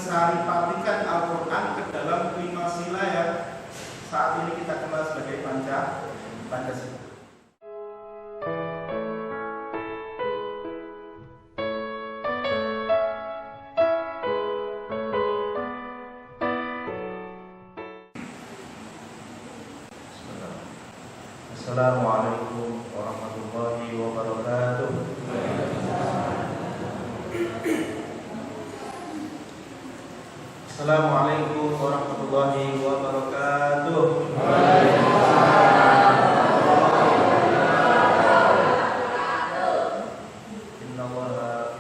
mensaripatikan Al-Quran ke dalam 5 sila yang saat ini kita kenal sebagai Pancasila. Assalamualaikum warahmatullahi wabarakatuh. Assalamualaikum warahmatullahi wabarakatuh. Innallaha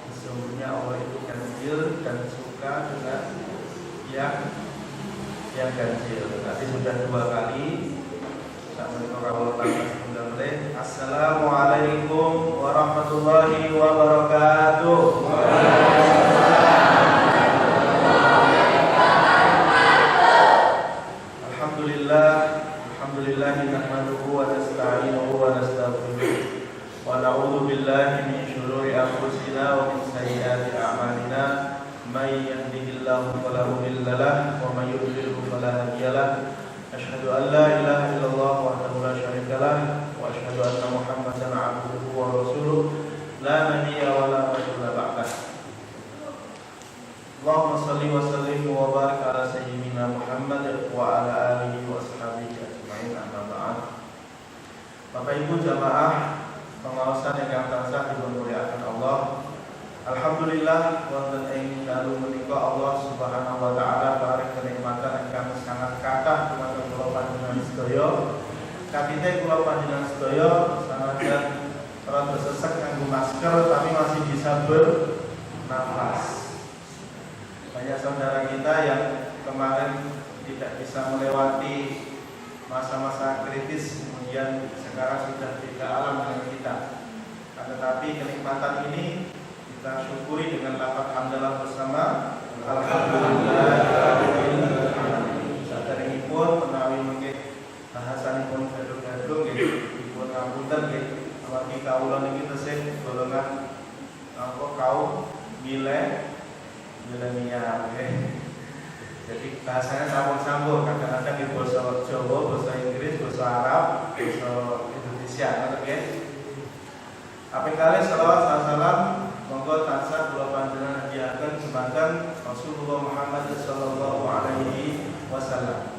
sesungguhnya Allah itu ganjil dan suka dengan yang ganjil. Tadi sudah 2 kali. Assalamualaikum warahmatullahi wabarakatuh. Alhamdulillah nahmaduhu wa nasta'inuhu wa nastaghfiruh wa na'udzu billahi min shururi anfusina wa min sayyiati a'malina may yahdihillahu fala mudilla lahu wa may yudlilhu fala hadiya lahu. Asyhadu an la ilaha illallah wahdahu la syarika lahu wa asyhadu anna Muhammadan 'abduhu wa rasuluh la nabiyya wa la rasula ba'dah. Allahumma shalli wa sallim wa barik ala sayyidina Muhammad wa ala alihi wa ashabihi ajma'in, amma ba'd. Bapak Ibu jamaah pengawasan yang tansah dimuliakan Allah. Alhamdulillah wonten ing dalu menika Allah Subhanahu wa taala paring kenikmatan ingkang sangat kathah dumateng kula panjenengan sedaya. Kapite kula panjenengan sedaya sanajan rada sesek nganggo masker tapi masih bisa bernafas. Banyak saudara kita yang kemarin tidak bisa melewati masa-masa kritis, kemudian sekarang sudah tidak alam dengan kita. Tetapi kenikmatan ini kita syukuri dengan lafaz hamdalah bersama. Alhamdulillah. Saderengipun menawi mengke bahasanipun gadung-gadung nggih dipun ngapunten nggih. Amargi kawula niki tesih golongan kaum milenial nggih. Jadi bahasanya campur-campur, kadang-kadang di bahasa Jawa, bahasa Inggris, bahasa Arab, bahasa Indonesia, nggih. Apik kalih selawat salam monggo tansah kula panjenengan hadiahaken dumateng Rasulullah Muhammad sallallahu alaihi wasallam.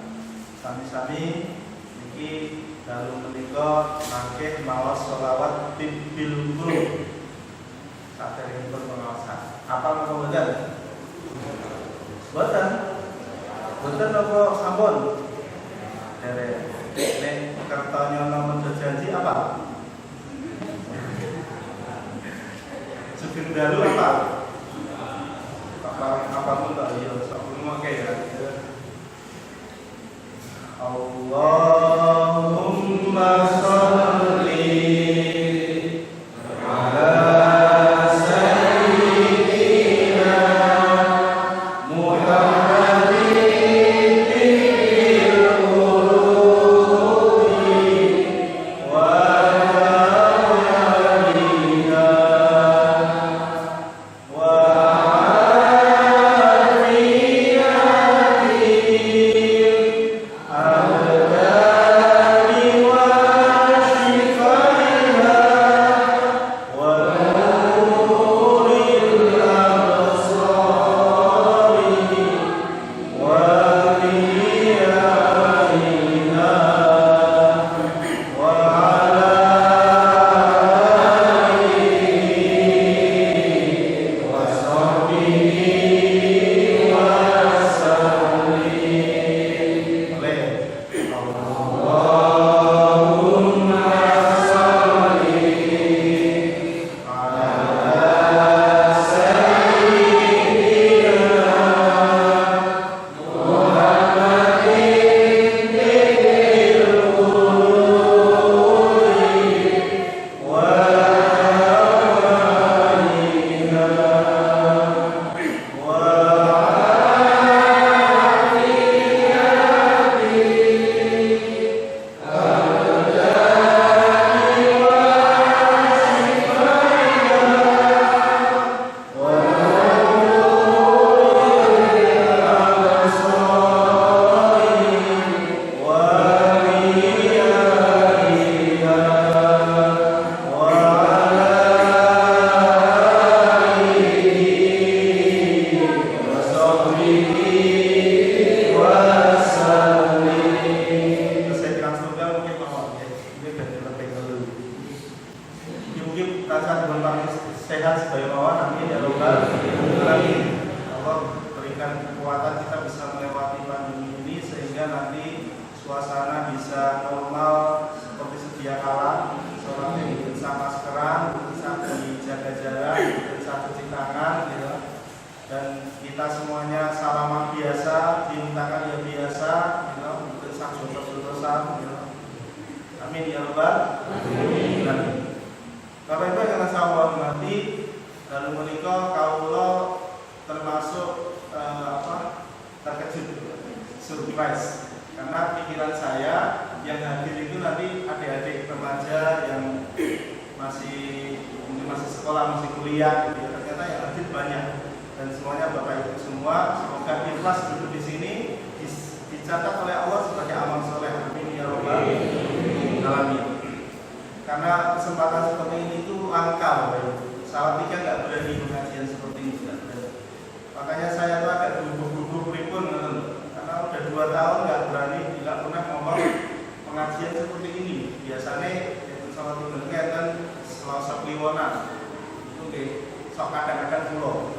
Sami-sami niki dalu menika mangke maos selawat bil qulub. Saderengipun pengaosan. Apa monggo mboten? Boten apa sampun? Derek nek kertanya nomor janji apa? Sugeng dalu apa? Apa pun tak iya, sabun makai ya. Allahumma sholli ala sayyidina Muhammadin fil qulubi wa Al sehat sebagai mawar, amin ya robbal alamin. Allah berikan kekuatan kita bisa melewati pandemi ini sehingga nanti suasana bisa normal seperti sedia kala. Sholatnya bisa maskeran, bisa dijaga jarak, bisa cuci tangan, gitu. Dan kita semuanya salaman biasa, dimintakan ya biasa, gitu. Bisa dosa-dosa, gitu. Amin ya robbal alamin. Bapak Ibu yang saya hormati, lalu menikah kaulo termasuk terkejut, surprise, karena pikiran saya yang hadir itu nanti adik-adik remaja yang mungkin masih sekolah, masih kuliah, gitu. Ternyata yang hadir banyak dan semuanya Bapak Ibu semua. Semoga ikhlas duduk di sini dicatat oleh Allah sebagai amal soleh. Amin ya robbal alamin. Karena kesempatan seperti ini itu langka, Bapak Ibu. Salatiga nggak berani pengajian seperti ini, tidak berani. Makanya saya tuh agak gugup-gugup pripun, karena udah 2 tahun nggak berani, tidak pernah ngomong pengajian seperti ini. Biasanya itu salat tiga kan Selasa Kliwonan, itu deh, sok kadang-kadang pulau.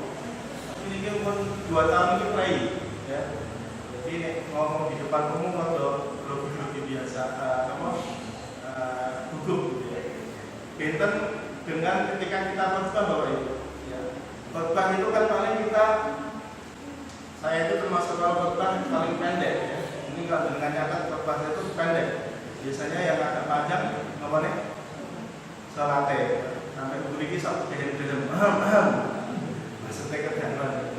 Tapi ini pun 2 tahun ini pray, ya. Jadi ngomong di depan umum atau belum biasa, gugup. Benten dengan ketika kita khotbah, Bapak Ibu. Ya. Khotbah itu kan paling saya itu termasuk kalau khotbah paling pendek. Ya. Ini kalau dengan nyata khotbah itu pendek. Biasanya yang agak panjang, apa nih? Salate. Sampai begini sok derem-derem. Maksudnya kedengaran.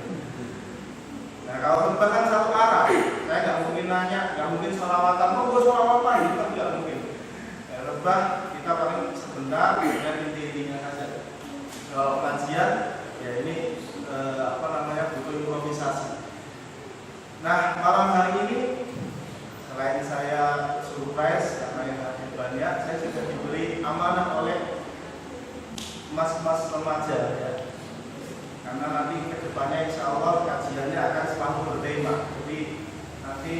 Nah kalau khotbah kan satu arah, saya nggak mungkin nanya, nggak mungkin sholawatan. Gue sholawatan, itu kan nggak mungkin. Ya, khotbah kita paling sebentar dan inti-intinya saja. Kalau kajian ya ini butuh improvisasi. Nah malam hari ini selain saya surprise karena yang hadir banyak, saya juga diberi amanah oleh mas-mas remaja, ya. Karena nanti kedepannya insya Allah kajiannya akan selalu bertema. Jadi nanti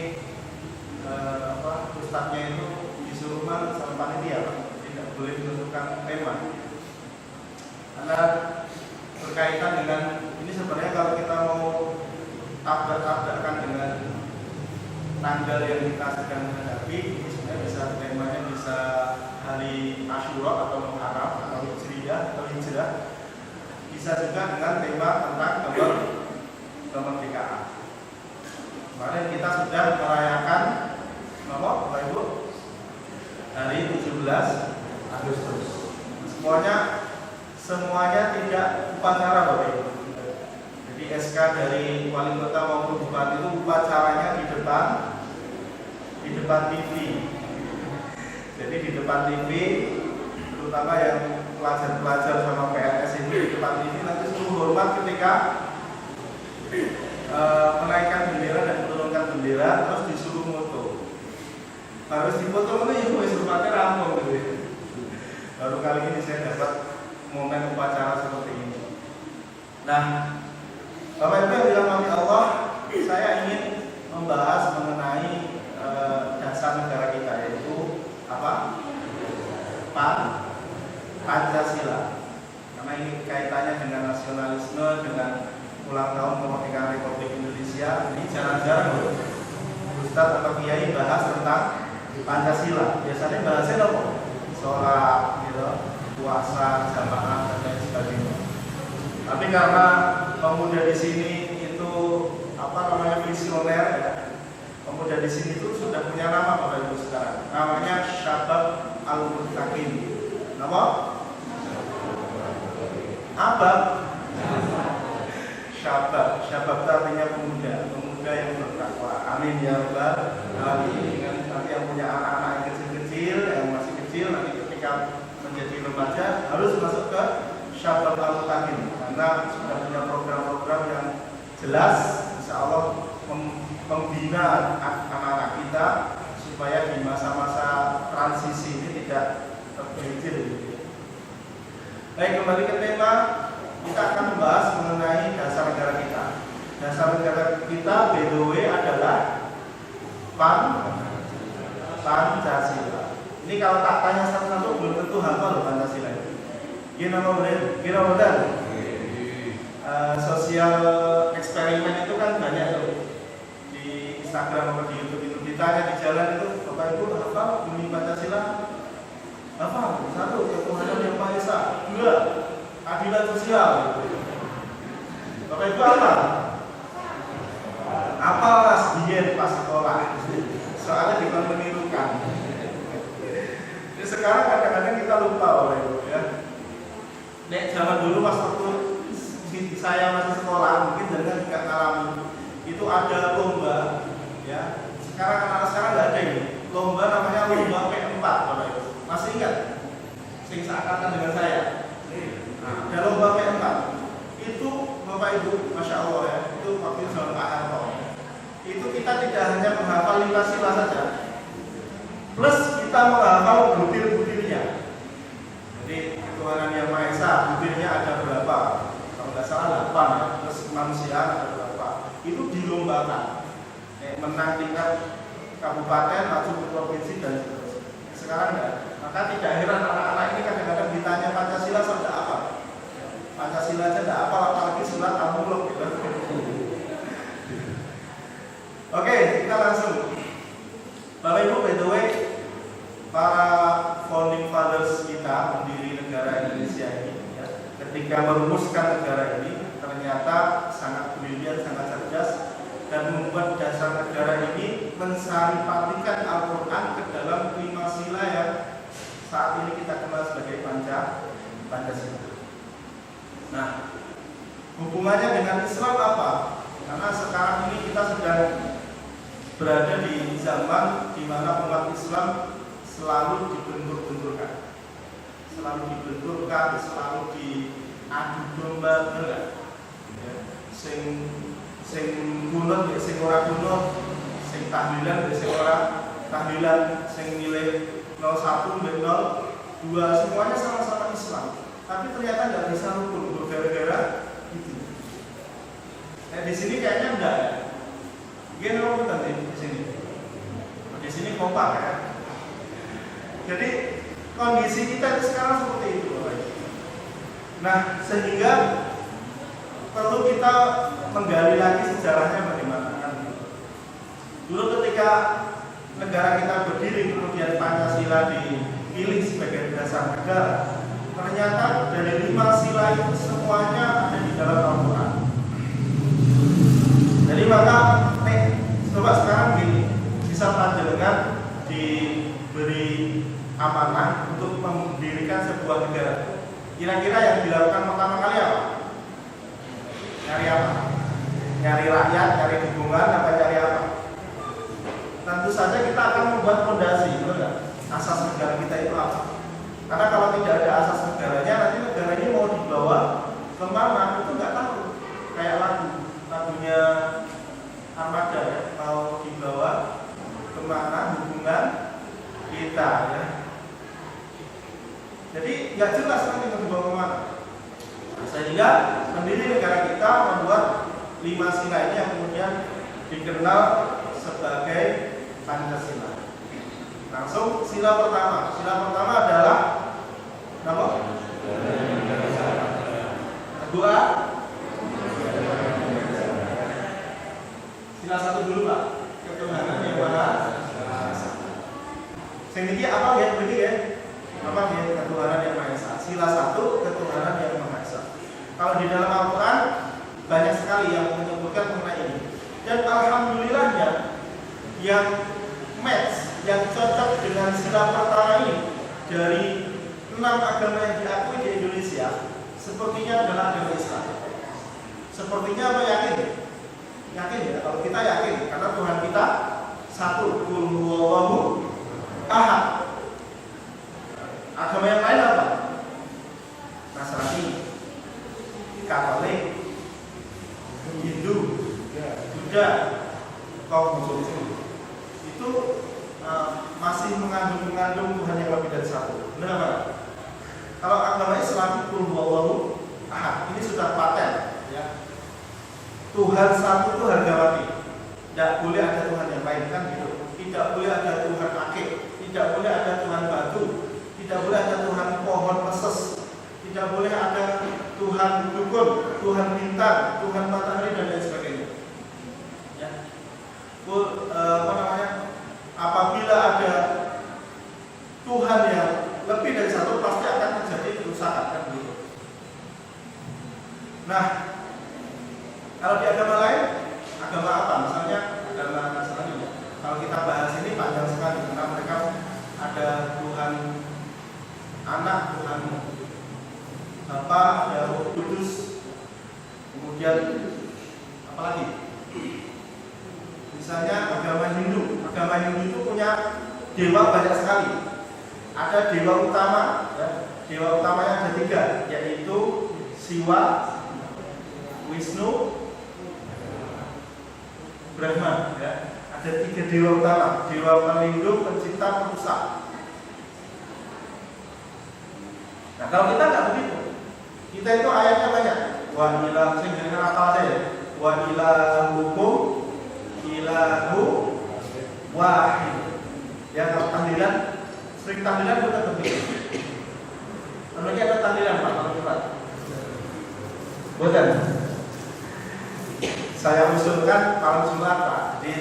ustadznya itu disuruh sama panitia, Pak. Boleh menentukan tema karena berkaitan dengan ini. Sebenarnya kalau kita mau tabrak-tabrakan dengan tanggal yang kita sedang menghadapi, ini sebenarnya bisa temanya bisa hari Asyura atau Muharram atau Hijrah, bisa juga dengan tema tentang kemerdekaan. Kemarin kita sudah merayakan Bapak Ibu hari 17 Agustus. Semuanya tidak upacara, Bapak Ibu. Jadi SK dari wali kota maupun bupati itu upacaranya di depan TV. Jadi di depan TV, terutama yang pelajar-pelajar sama PNS ini di depan TV nanti suruh hormat ketika menaikkan bendera dan menurunkan bendera, terus disuruh foto. Harus dipoto itu ya hormatnya rampung gitu. Baru kali ini saya dapat momen upacara seperti ini. Nah, Bapak Ibu yang dirahmati Allah, saya ingin membahas mengenai dasar negara kita, yaitu apa? Pancasila. Karena ini kaitannya dengan nasionalisme, dengan ulang tahun kemerdekaan Republik Indonesia. Ini jarang-jarang loh Ustadz atau Kiai bahas tentang Pancasila. Biasanya bahasnya apa? Sholat, gitu, puasa, jamaah dan lain sebagainya. Tapi karena pemuda di sini itu visioner, ya. Pemuda di sini itu sudah punya nama, Bapak Ibu sekarang. Namanya Syabab Al-Muttaqin. Nama? Abab. Syabab itu artinya pemuda yang bertakwa. Amin ya rabbal alamin. Nanti yang punya anak-anak yang kecil-kecil, yang masih kecil, nanti ketika menjadi remaja harus masuk ke Syabab Al-Muttaqin, karena sudah punya program-program yang jelas, insya Allah membina anak-anak kita supaya di masa-masa transisi ini tidak tergelincir. Baik, kembali ke tema, kita akan membahas mengenai dasar negara kita. Dasar negara kita, by the way, adalah Pancasila. Ini kalau tak tanya satu-satu belum tentu hafal loh Pancasila itu. Gimana? Sosial eksperimen itu kan banyak tuh di Instagram atau di YouTube itu. Ditanya di jalan itu, Bapak Ibu hafal bunyi Pancasila? Hafal. 1, ketuhanan yang Maha Esa. 2, keadilan sosial. Bapak Ibu hafal mas biyen pas sekolah. Soalnya dikon menirukan. Jadi sekarang kadang-kadang kita lupa Bapak Ibu ya. Nek zaman dulu pas waktu saya masih sekolah, mungkin dengan tidak alami itu ada lomba ya. Sekarang anak sekarang nggak ada ini. Lomba namanya lomba P4 Bapak Ibu. Masih ingat? Sing seangkatan dengan saya. Nah, ada lomba P4. Itu Bapak Ibu, Masya Allah ya, itu waktu zaman Pak Harto. Itu kita tidak hanya menghafal 5 sila saja, plus kita menghafal butir-butirnya. Jadi ketuhanan yang Maha Esa, butirnya ada berapa? Kalau nggak salah 8 ya, plus kemanusiaan ada berapa? Itu dilombakan, menang tingkat kabupaten, maju ke provinsi dan seterusnya. Sekarang enggak. Maka tidak heran anak-anak ini kadang-kadang ditanya Pancasila sudah apa? Pancasila aja tidak apa, apalagi surat Al-Mulk gitu. Oke, kita langsung. Bapak Ibu, by the way, para founding fathers kita pendiri negara Indonesia ini ya, ketika merumuskan negara ini ternyata sangat brilian, sangat cerdas dan membuat dasar negara ini mensaripatikan Al-Quran ke dalam 5 sila yang saat ini kita kenal sebagai Pancasila. Nah, hubungannya dengan Islam apa? Karena sekarang ini kita sedang berada di zaman di mana umat Islam selalu dibentur-benturkan, selalu diadu domba, benar? Ya. Sing gunut ya sing ora gunut, sing tahlilan ya sing ora tahlilan, sing milih 01 dan 02 semuanya sama-sama Islam. Tapi ternyata nggak bisa rukun gara-gara itu. Nah, di sini kayaknya enggak ya. Gimana kita di sini? Di sini kompak ya. Jadi kondisi kita sekarang seperti itu. Nah, sehingga perlu kita menggali lagi sejarahnya bagaimana kan. Dulu ketika negara kita berdiri, kemudian Pancasila dipilih sebagai dasar negara, ternyata dari 5 sila itu semuanya ada di dalam Al-Quran. Jadi maka coba sekarang gini, bisa panjenengan diberi amanah untuk mendirikan sebuah negara. Kira-kira yang dilakukan pertama kali apa? Nyari apa? Nyari rakyat, nyari dukungan, apa nyari apa? Tentu saja kita akan membuat fondasi, benar nggak? Asas negara kita itu apa? Karena kalau tidak ada asas negaranya, nanti negara ini mau dibawa kemana itu nggak tahu. Kayak lagunya Armada ya, mau dibawa kemana hubungan kita ya. Jadi nggak jelas nanti mau dibawa kemana. Sehingga pendiri negara kita membuat 5 sila ini yang kemudian dikenal sebagai Pancasila. Langsung sila pertama. Sila pertama adalah apa? Kedua, sila 1 dulu Pak. Ketuhanan yang Maha Esa. Sehingga apa ya? Begini ya? Apa ya? Ketuhanan yang Maha Esa. Sila 1, ketuhanan yang Maha Esa. Kalau di dalam Al-Quran banyak sekali yang menyebutkan mengenai ini. Dan alhamdulillahnya yang match, yang cocok dengan sila pertama ini dari 6 agama yang diakui di Indonesia, sepertinya adalah agama Islam. Sepertinya apa yakin? Yakin ya? Kalau kita yakin, karena Tuhan kita satu, Qul huwallahu ahad. Agama yang lain apa? Nasrani, Katolik, Hindu, Buddha, kaum Muslim itu masih mengandung Tuhan yang lebih dari satu. Benar apa? Kalau agama Islam Qul huwallahu ahad, ini sudah paten ya. Tuhan satu itu harga mati. Tidak boleh ada Tuhan yang lain kan gitu. Tidak boleh ada Tuhan akik, tidak boleh ada Tuhan batu, tidak boleh ada Tuhan pohon meses, tidak boleh ada Tuhan dukun, Tuhan bintang, Tuhan matahari dan lain sebagainya. Ya. Apabila ada Tuhan yang lebih dari satu, pasti akan terjadi kerusakan kan begitu. Nah, kalau di agama lain, agama apa? Misalnya agama Nasrani. Kalau kita bahas ini panjang sekali karena mereka ada Tuhan Anak, Tuhan Bapa, ada Roh Kudus, kemudian apa lagi? Misalnya agama Hindu itu punya dewa banyak sekali. Ada dewa utama, ya. Dewa utamanya ada 3, yaitu Siwa, Wisnu, Brahma. Ya. Ada 3 dewa utama, dewa pelindung, pencipta, perusak. Nah kalau kita nggak begitu, kita itu ayatnya banyak. Wa ilah, saya dengar apa aja ya? Wa ilahukum ilahu wahid. Ya kalau tahlilan, sering tahlilan bukan begitu. Namanya ada tahlilan Pak, kalau cepat. Bukan. Saya usulkan malam Jumat Pak. Jadi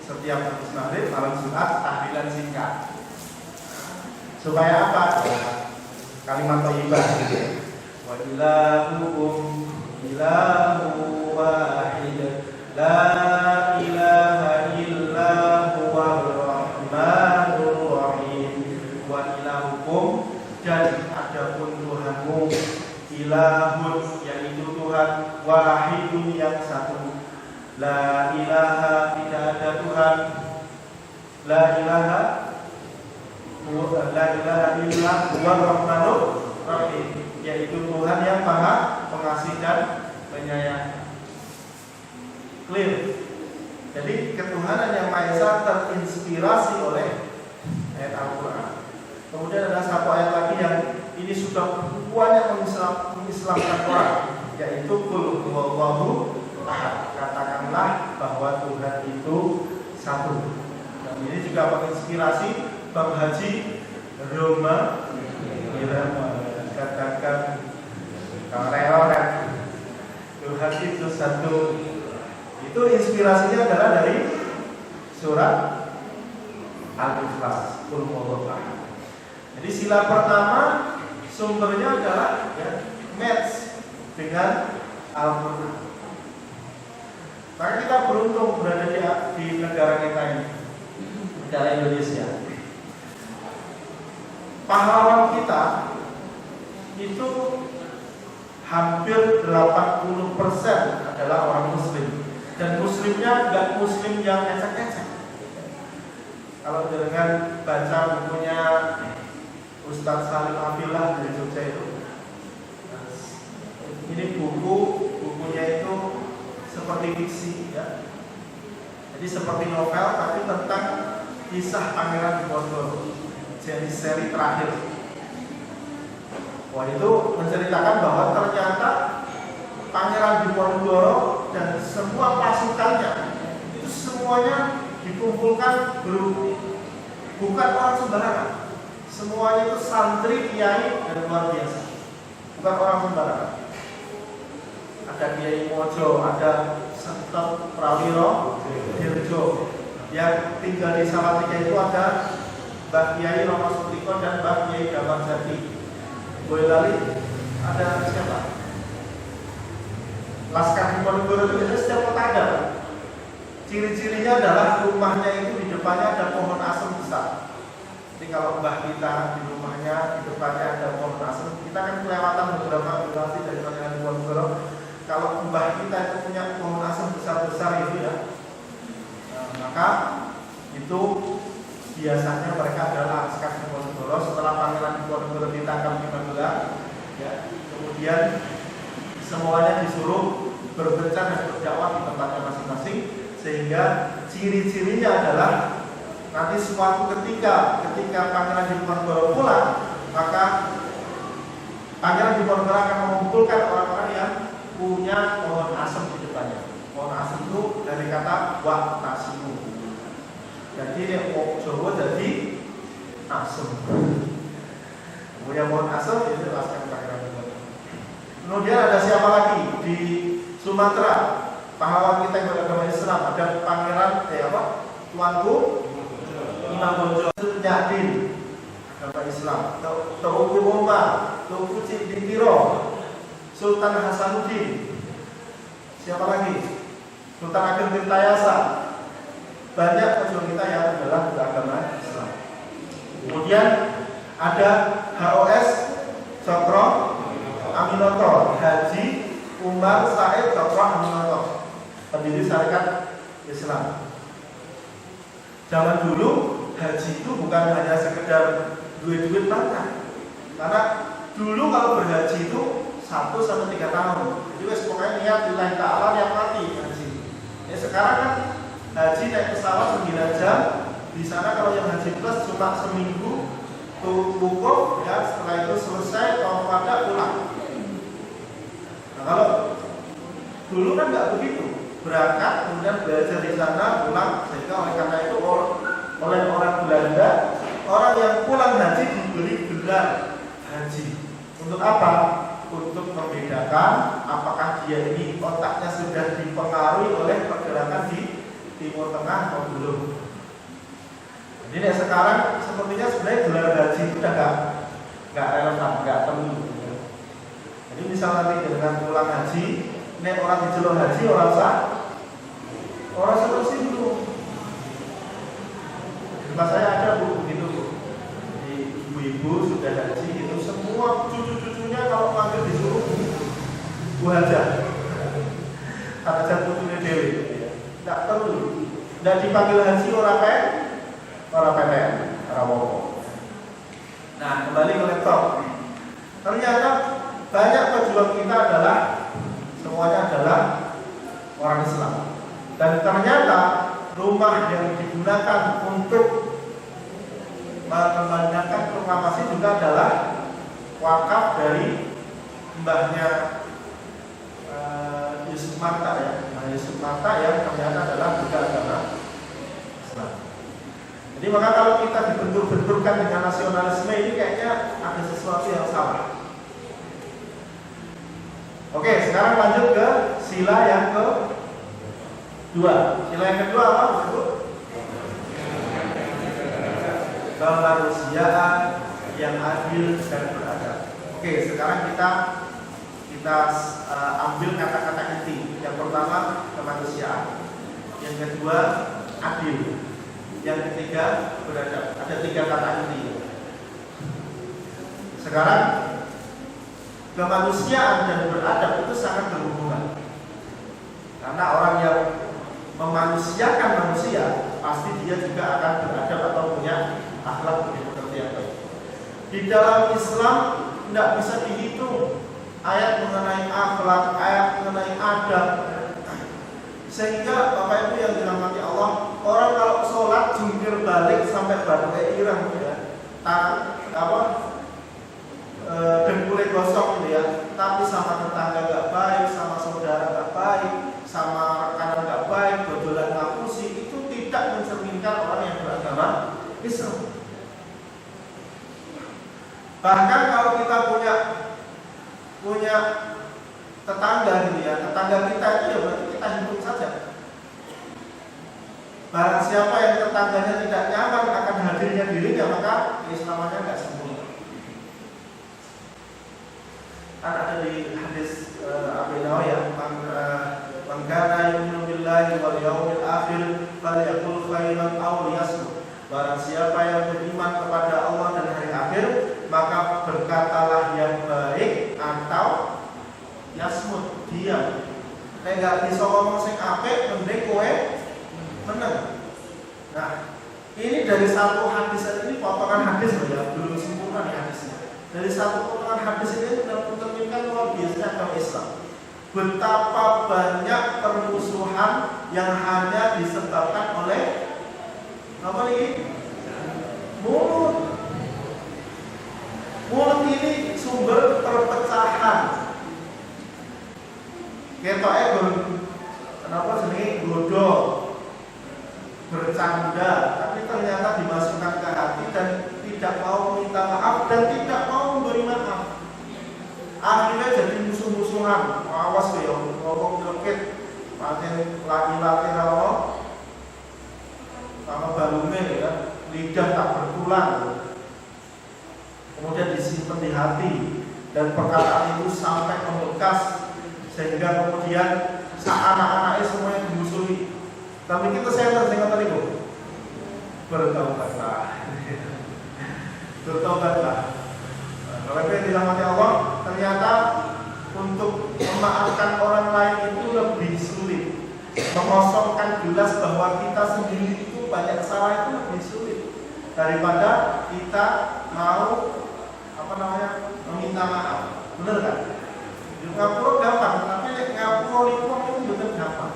setiap habis maghrib malam Jumat tahlilan singkat. Supaya apa? Kalimat thayyibah gitu. Wa ilahukum ilahu wahid. La ilaha illa huwar rahmanur rahim. Wa ilahukum, dan adapun Tuhanmu, ilahun, yaitu Tuhan, wahidun, yang satu. La ilaha, tidak ada Tuhan. La ilaha illa huwar rahmanur rahim, yaitu Tuhan yang Maha Pengasih dan Penyayang. Clear. Jadi ketuhanan yang Maha Esa terinspirasi oleh ayat Al-Quran. Kemudian ada satu ayat lagi yang ini sudah banyak mengislamkan orang, yaitu Qul huwallahu ahad. Katakanlah bahwa Tuhan itu satu. Dan ini juga menginspirasi Bang Haji Roma Irama. Katakan reoret Tuhan itu satu. Itu inspirasinya adalah dari surat Al-Ikhlas. Qul huwallahu ahad. Jadi sila pertama sumbernya adalah match dengan Al-Quran. Maka kita beruntung berada di negara kita ini, negara Indonesia. Pahlawan kita itu hampir 80% adalah orang Muslim, dan Muslimnya enggak Muslim yang ecek-ecek. Kalau dengan baca bukunya Ustadz Salim Abdillah dari Jogja itu, ini bukunya itu seperti fiksi, ya. Jadi seperti novel, tapi tentang kisah Pangeran Diponegoro, jadi seri terakhir. Wah, itu menceritakan bahwa ternyata Pangeran Diponegoro dan semua pasukannya itu semuanya dikumpulkan bukan orang sembarangan. Semuanya itu santri, kiai, dan luar biasa. Bukan orang sembarangan. Ada Kiai Mojo, ada Setep Prawiro Dirjo. Yang tinggal di Salatiga itu ada Mbak Kiai Romo Sutriko dan Mbak Kiai Damar Jati. Boyolali ada siapa? Laskar Diponegoro itu biasanya setiap kota ada. Ciri-cirinya adalah rumahnya itu di depannya ada pohon asem besar. Jadi kalau mbah kita di rumahnya di depannya ada pohon asem, kita kan kelewatan beberapa generasi dari Pangeran Diponegoro. Kalau mbah kita itu punya pohon asem besar-besar itu ya, maka itu biasanya mereka adalah Laskar Diponegoro. Setelah Pangeran Diponegoro ditangkap di Magelang, ya, kemudian semuanya disuruh berbencar dan berdakwah di tempatnya masing-masing, sehingga ciri-cirinya adalah nanti suatu ketika Pangeran Diponegoro pulang, maka Pangeran Diponegoro akan mengumpulkan orang-orang yang punya pohon asem di depannya. Pohon asem itu dari kata wak tasimu. Jadi Jawa jadi asem. Punya pohon asem itu Laskar Pangeran Diponegoro. Sumatera, pahlawan kita yang beragama Islam, ada pangeran Tuanku Imam Bonjol Nyadin, agama Islam. Teuku Umar, Teuku Ciditiro, Sultan Hasanuddin, siapa lagi? Sultan Ageng Tirtayasa. Banyak pejuang kita yang adalah beragama Islam. Kemudian ada HOS Cokro Aminoto, Haji Umar Said Cokro Aminoto, pendiri Syarikat Islam. Zaman dulu haji itu bukan hanya sekedar duit-duit banyak, karena dulu kalau berhaji itu 1 sampai 3 tahun. Jadi pokoknya niat lillahi ta'ala yang mati haji. Ya sekarang kan haji naik pesawat 9 jam, di sana kalau yang haji plus cuma seminggu cukup, ya setelah itu selesai tawaf wada pulang. Nah kalau dulu kan nggak begitu, berangkat kemudian belajar di sana pulang, sehingga oleh karena itu oleh orang Belanda orang yang pulang haji diberi gelar haji. Untuk apa? Untuk membedakan apakah dia ini otaknya sudah dipengaruhi oleh pergerakan di Timur Tengah atau belum. Jadi sekarang sepertinya sebenarnya gelar haji itu udah nggak relevan, nggak perlu. Jadi misalnya nanti dengan pulang haji, nek orang dijelur haji orang sah dulu. Di tempat saya ada begitu, di ibu-ibu sudah haji itu semua cucu-cucunya kalau panggil disuruh Bu Haja, Haja putunya Dewi, nggak perlu. Dan dipanggil haji orang PTN, orang Wopo. Nah kembali ke laptop. Ternyata banyak pejuang kita semuanya adalah orang Islam. Dan ternyata rumah yang digunakan untuk mengembangkan proklamasi juga adalah wakaf dari mbahnya Yusuf Marta ya. Nah, Yusuf Marta yang ternyata adalah juga agama Islam. Jadi maka kalau kita dibentur-benturkan dengan nasionalisme ini kayaknya ada sesuatu yang salah. Oke, sekarang lanjut ke sila yang kedua. Sila yang kedua apa? Kemanusiaan yang adil dan beradab. Oke, sekarang kita ambil kata-kata inti. Yang pertama kemanusiaan, yang kedua adil, yang ketiga beradab. Ada 3 kata inti. Sekarang kemanusiaan dan beradab itu sangat berhubungan. Karena orang yang memanusiakan manusia pasti dia juga akan beradab atau punya akhlak seperti yang baik. Di dalam Islam tidak bisa dihitung ayat mengenai akhlak, ayat mengenai adab. Sehingga Bapak Ibu yang dirahmati Allah, orang kalau sholat jungkir balik sampai batu irang ya, dengkulnya gosong gitu ya, tapi sama tetangga gak baik, sama saudara gak baik, sama rekanan gak baik, gojolan ngapusi, itu tidak mencerminkan orang yang beragama Islam. Bahkan kalau kita punya tetangga gitu ya, tetangga kita itu ya berarti kita hidup saja. Barang siapa yang tetangganya tidak nyaman akan hadirnya dirinya, maka keislamannya nggak sempurna. Kan ada di hadis Abu Nawawi ya, man kana yu'minu billahi wal yawmil akhir falyaqul khairan aw liyasmut. Barang siapa yang beriman kepada Allah dan hari akhir, maka berkatalah yang baik atau yasmut, diam. Nek gak bisa ngomong sing apik, mending kowe meneng. Nah, ini dari satu hadis ini, potongan hadis loh ya, belum sempurna nih hadisnya. Dari satu potongan hadis ini sudah mencerminkan luar biasanya agama Islam. Betapa banyak permusuhan yang hanya disebabkan oleh apa nih? Mulut. Mulut ini sumber perpecahan. Ketoknya kenapa sini godol, bercanda, tapi ternyata dimasukkan ke hati dan tidak mau minta maaf dan tidak mau memberi maaf. Akhirnya jadi musuh-musuhan. Awas ya, ngomong nyelekit laki-laki sama balume ya, lidah tak bertulang, kemudian disimpan di hati dan perkataan itu sampai membekas sehingga kemudian anak-anaknya semuanya dimusuhi. Tapi kita tadi bu, bertaubatlah, bertaubatlah. Kalau yang dirahmati Allah, ternyata untuk memaafkan orang lain itu lebih sulit. Mengosongkan gelas bahwa kita sendiri itu banyak salah itu lebih sulit daripada kita mau meminta maaf. Bener kan? Ngapura gampang, tapi ngapura itu bener gampang.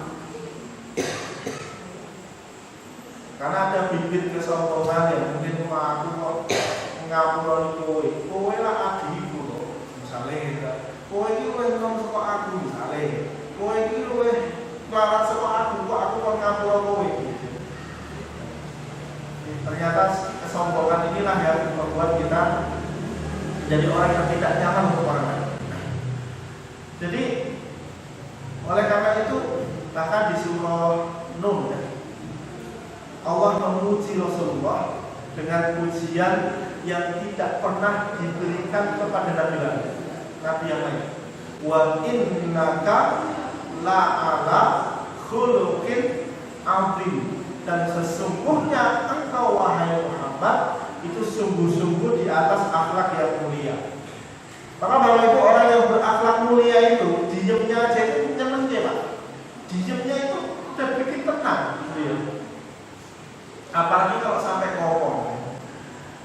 Karena ada bibit kesombongan yang mungkin aku mau ngapura kowe lah adikku loh, misalnya kowe iki luwih enom saka aku, misalnya kowe iki luwih melarat saka aku, kok aku mau ngapura kowe. Ternyata kesombongan inilah yang membuat kita jadi orang yang tidak nyaman untuk orang lain. Jadi oleh karena itu bahkan di surah Nur Allah memuji Rasulullah dengan pujian yang tidak pernah diberikan kepada Nabi yang lain. Wa innaka la'ala khuluqin 'azim, dan sesungguhnya engkau wahai Muhammad itu sungguh-sungguh di atas akhlak yang mulia. Maka Bapak Ibu, orang yang berakhlak mulia itu diamnya aja itu nyeneng ya Pak. Diamnya itu udah bikin tenang gitu ya. Apalagi kalau sampai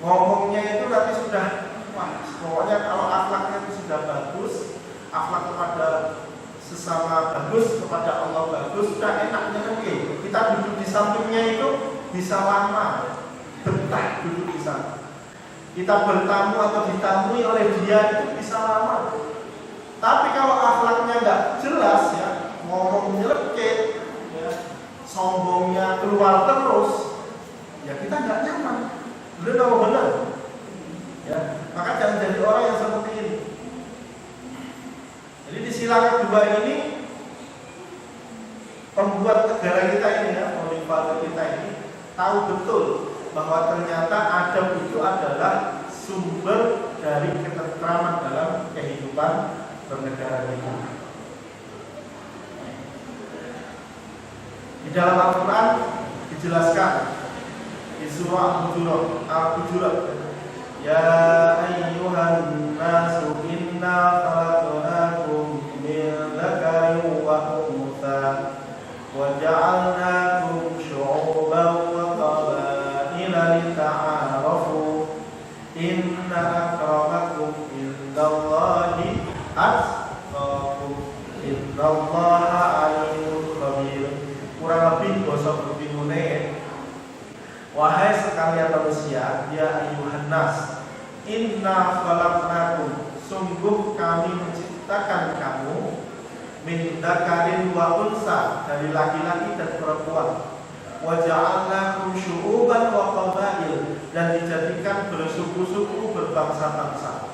ngomongnya itu nanti sudah pokoknya kalau akhlaknya itu sudah bagus, akhlak kepada sesama bagus, kepada Allah bagus, sudah enaknya oke. Kita duduk di sampingnya itu bisa lama betah duduk di sana. Kita bertamu atau ditamui oleh dia itu bisa lama. Tapi kalau akhlaknya nggak jelas ya, ngomong nyelekit, ya, sombongnya keluar terus, ya kita nggak nyaman. Benar. Ya, maka jangan jadi orang yang seperti ini. Jadi di sila kedua ini pembuat negara kita ini ya, pemimpin kita ini tahu betul bahwa ternyata adab itu adalah sumber dari ketentraman dalam kehidupan bernegara kita. Di dalam Al-Quran dijelaskan di surah Al-Hujurat, ya ayyuhan nasu inna khalaqnakum min dzakarin wa untha wa ja'alnakum syu'uban wa qabaila lita'arafu inna akramakum indallahi atqakum innallaha alimun khabir. Kurang lebih basa berbingune, wahai sekalian manusia, ya ayyuhan nas, inna khalaqnakum, sungguh kami menciptakan kamu, min dzakarin wa unsa, dari laki-laki dan perempuan, wa ja'alnakum syu'uban wa qabail, dan dijadikan bersuku-suku, berbangsa-bangsa,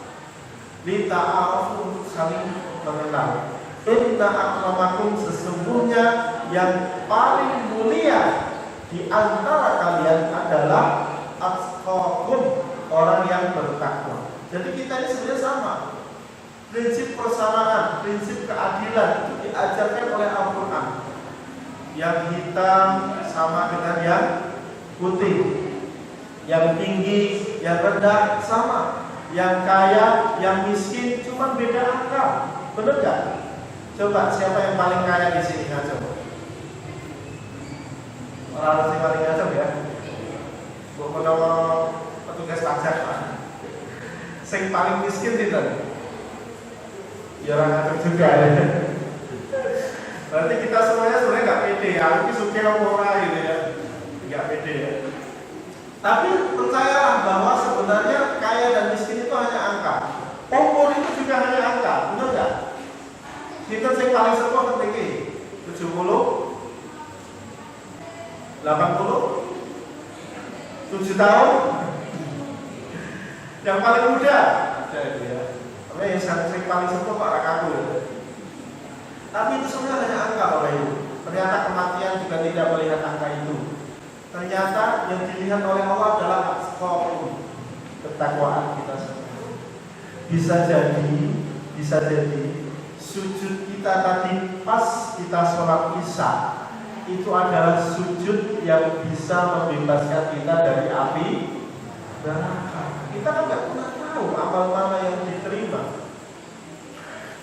lita'arafu, untuk saling mengenal. Inna akramakum, sesungguhnya yang paling mulia di antara kalian adalah atqakum, orang yang bertakwa. Jadi kita ini sebenarnya sama. Prinsip persamaan, prinsip keadilan itu diajarkan oleh Al-Quran. Yang hitam sama dengan yang putih, yang tinggi, yang rendah sama, yang kaya, yang miskin, cuma beda angka. Benar gak? Coba siapa yang paling kaya di sini? Coba. Orang yang paling ngaco ya, bukan nama petugas pajak Pak. Sing paling miskin itu, ya orang ngaco juga ya. Berarti kita semuanya sebenarnya nggak pede. Aku ini suka orang gitu ya, nggak pede ya. Tapi percayalah bahwa sebenarnya kaya dan miskin itu hanya angka. Umur itu juga hanya angka, benar nggak? Kita yang paling sepuh ketika 70, 80, 7 tahun. Yang paling muda ada itu ya. Tapi yang paling sepuh Pak Rakaku ya. Tapi itu sebenarnya hanya angka Bapak Ibu. Ternyata kematian juga tidak melihat angka itu. Ternyata yang dilihat oleh Allah adalah ketakwaan kita semua. Bisa jadi sujud kita tadi pas kita sholat isya itu adalah sujud yang bisa membebaskan kita dari api neraka. Kita kan nggak pernah tahu amal mana yang diterima.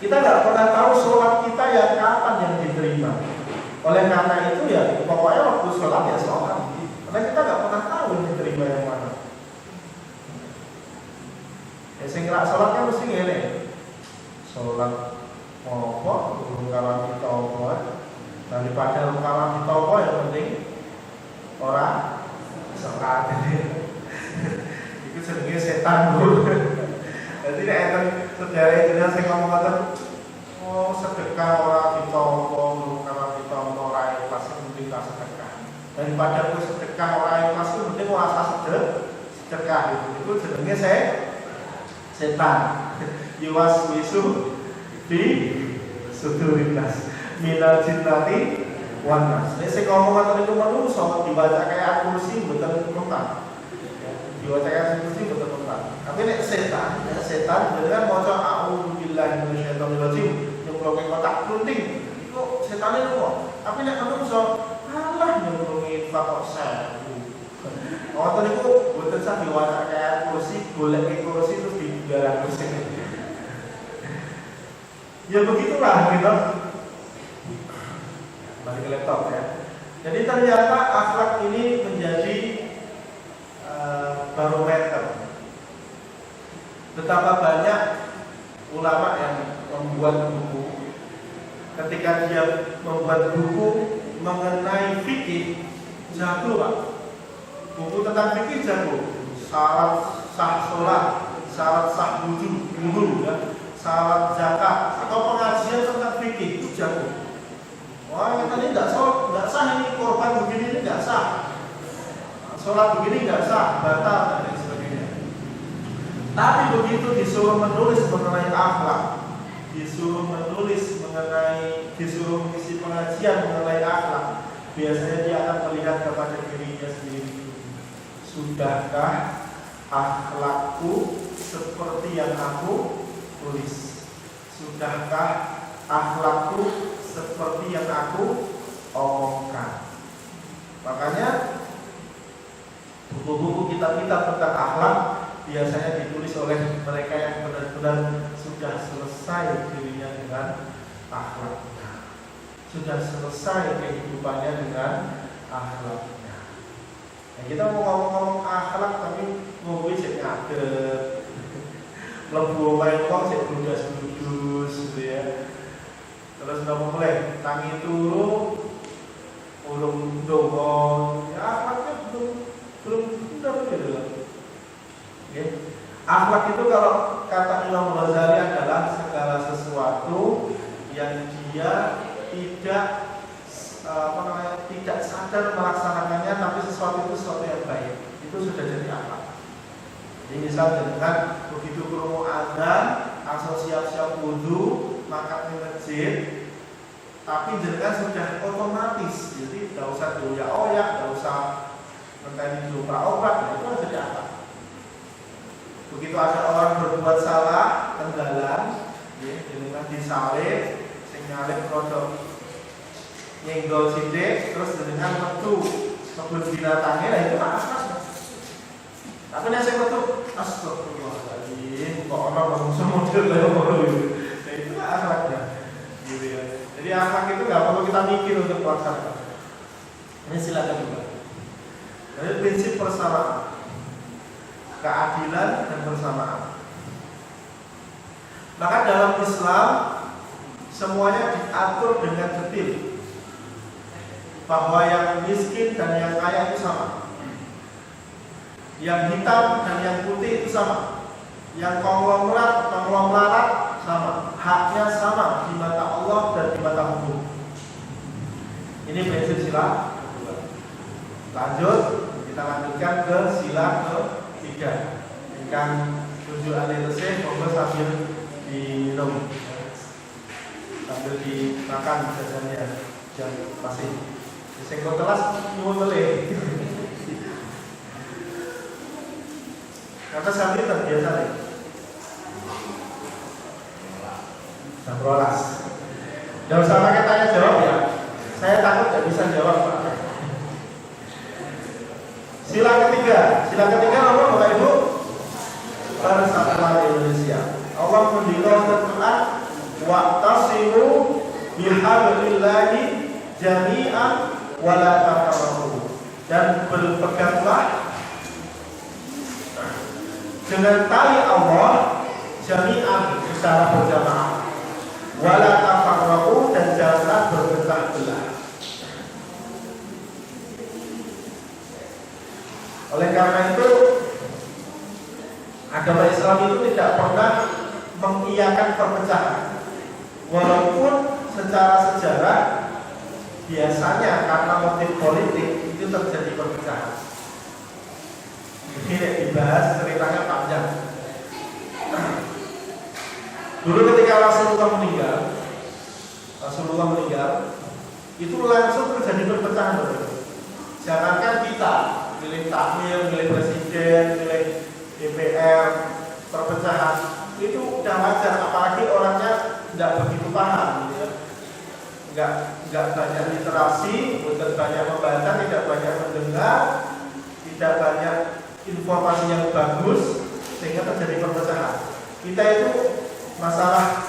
Kita nggak pernah tahu sholat kita yang kapan yang diterima. Oleh karena itu ya pokoknya waktu sholat ya sholat. Karena kita nggak pernah tahu yang diterima yang mana. Ya sing rak sholat kan mesti ngene. Sholat apa kawan kita apa daripada kawan kita apa yang penting orang sholat. Itu jenenge setan Bu. Jadi nek enten sedherek jenengan sing ngomong ngoten, oh sedekah ora ditampa karena ditampa ora ikhlas mending tak sedekah. Daripada kowe sedekah ora ikhlas mending ora usah sedekah itu. Itu jenenge setan. Yuwas wisu fi sudurinas minal jinnati wan nas. Nek sing ngomong ngoten itu manungsa dibaca kayak kursi mboten mempan. Diwaca kayak kursi mboten mempan. Tapi nek setan beneran maca a'udzubillahi minasyaitonir rajim nyemplungke kotak kunting. Itu setane lho. Tapi nek manungsa alah nyemplungi fakok sewu. Ngoten niku mboten sah diwaca kayak kursi, golek kursi terus digalang kursi. Ya begitulah gitu. Balik ke laptop ya. Jadi ternyata akhlak ini menjadi barometer. Betapa banyak ulama yang membuat buku. Ketika dia membuat buku mengenai fikih, jago Pak. Buku tentang fikih jago. Syarat sah sholat, syarat sah wudu ya. Syarat zakat atau pengajian tentang fikih itu jago. Wah, kita ini nggak sah ini korban begini ini nggak sah. Sholat begini nggak sah, batal dan lain sebagainya. Tapi begitu disuruh menulis mengenai akhlak, disuruh mengisi pengajian mengenai akhlak, biasanya dia akan melihat kepada dirinya sendiri. Sudahkah akhlakku seperti yang aku tulis? Sudahkah akhlakku seperti yang aku omongkan? Makanya buku-buku kitab-kitab tentang akhlak biasanya ditulis oleh mereka yang benar-benar sudah selesai dirinya dengan akhlaknya, sudah selesai kehidupannya dengan akhlaknya. Nah, kita mau ngomong-ngomong akhlak tapi mau cek ngadeg lebu main kok cek dudas-dudus gitu ya. Terus udah mulai tangi turu ulung dongon ya, akhlaknya belum benar gitu loh. Okay. Akhlak itu kalau kata Imam Ghazali adalah segala sesuatu yang dia tidak sadar melaksanakannya, tapi sesuatu itu sesuatu yang baik, itu sudah jadi akhlak. Jadi misal dengan begitu krungu azan langsung siap-siap wudu makan di masjid, tapi jenengan sudah otomatis, jadi tidak usah dioyak-oyak, tidak usah menteni dioprak-oprak, itu harus jadi akhlak. Begitu ada orang berbuat salah, tenggalan, jenengan disalib, sing nyalip rodok nyenggol sidik, terus jenengan metu kebun binatangnya, nah itu akhlak. Tapi nek sing metu astagfirullahaladzim, kok ana manusia model kaya ngono iki. Nah itu akhlaknya. Gitu ya. Jadi akhlak itu nggak perlu kita mikir untuk melaksanakan. Ini silakan juga. Jadi prinsip persamaan, keadilan dan persamaan. Maka dalam Islam semuanya diatur dengan detail, bahwa yang miskin dan yang kaya itu sama, yang hitam dan yang putih itu sama, yang konglomerat sama, haknya sama di mata Allah dan di mata hukum. Ini prinsip sila kedua. Lanjut, kita lanjutkan ke sila ketiga. Ingkang tujuh alih resih, monggo sambil diminum, sambil dimakan jajannya. Jangan masih sing kelas nyuwun melih. Karena santri terbiasa nih. Jam 12. Jangan usah pakai tanya jawab ya. Saya takut tidak bisa jawab Pak. Sila ketiga nomor Bapak Ibu Persatuan Indonesia. Allah mendikau Al-Quran wa'tasimu bihablillahi jami'an wala tafarraqu, dan berpeganglah dengan tali Allah jami'an secara berjamaah, wala tafarraqu, dan jangan berpecah belah. Oleh karena itu agama Islam itu tidak pernah mengiyakan perpecahan, walaupun secara sejarah biasanya karena motif politik itu terjadi perpecahan. Ini dibahas ceritanya panjang. Dulu ketika Rasulullah meninggal, itu langsung terjadi perpecahan. Jangankan kita milih takmir, milih presiden, milih DPR, perpecahan itu udah wajar, apalagi orangnya tidak begitu paham, gitu ya. Nggak banyak literasi, bukan banyak membaca, tidak banyak mendengar, tidak banyak informasi yang bagus, sehingga terjadi perpecahan. Kita itu masalah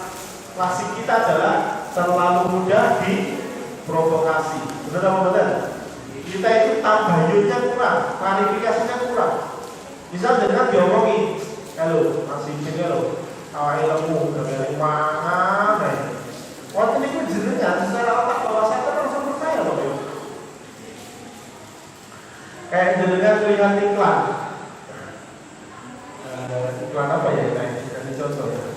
klasik kita adalah terlalu mudah diprovokasi. Benar apa benar? Kita itu tabayunnya kurang, klarifikasinya kurang. Misal dengan diomongi, halo, masih ini loh, awal ilmu dari mana? Waktu ini pun jenengan secara otak bawah sadar langsung percaya loh. Kayak jenengan lihat iklan. Iklan apa ya ini contoh ya.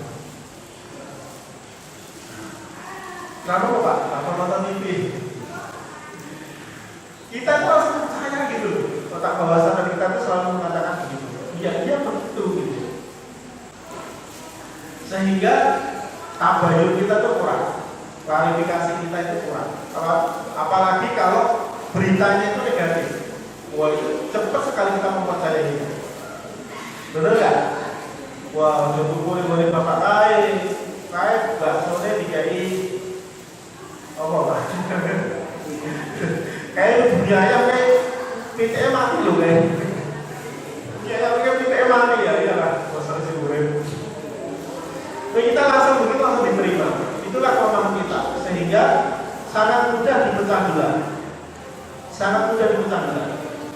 Iklan apa Pak? Apa nonton TV? Kita tuh harus percaya gitu. Otak bawah sadar kita tuh selalu mengatakan begitu. Iya, dia begitu gitu. Sehingga tabayun kita tuh kurang, klarifikasi kita itu kurang. Apalagi kalau beritanya itu negatif. Wah, itu cepat sekali kita mempercayainya. Benar nggak? Wah, udah boleh bapak kayak baksonya dikai apa Pak? Kayak dunia ayam kayak PTM mati loh kayak. Ya kayak PTM mati ya, iyalah. Masalah sih goreng. Nah, kita langsung diterima. Itulah kelemahan kita, sehingga sangat mudah dipecah belah.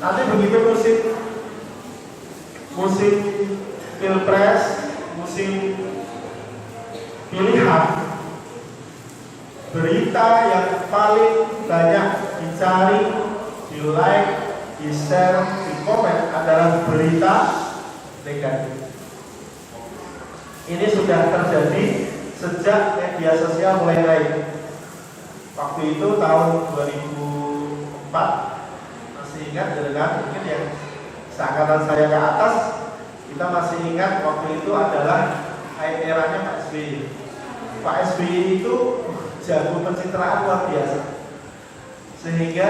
Nanti begitu musim pilpres, musim pilihan, berita yang paling banyak dicari, di like, di share, di komen adalah berita negatif. Ini sudah terjadi sejak media sosial mulai naik. Waktu itu tahun 2004, masih ingat dengan mungkin yang seangkatan saya ke atas, kita masih ingat waktu itu adalah eranya Pak SBY. Pak SBY itu jago pencitraan luar biasa, sehingga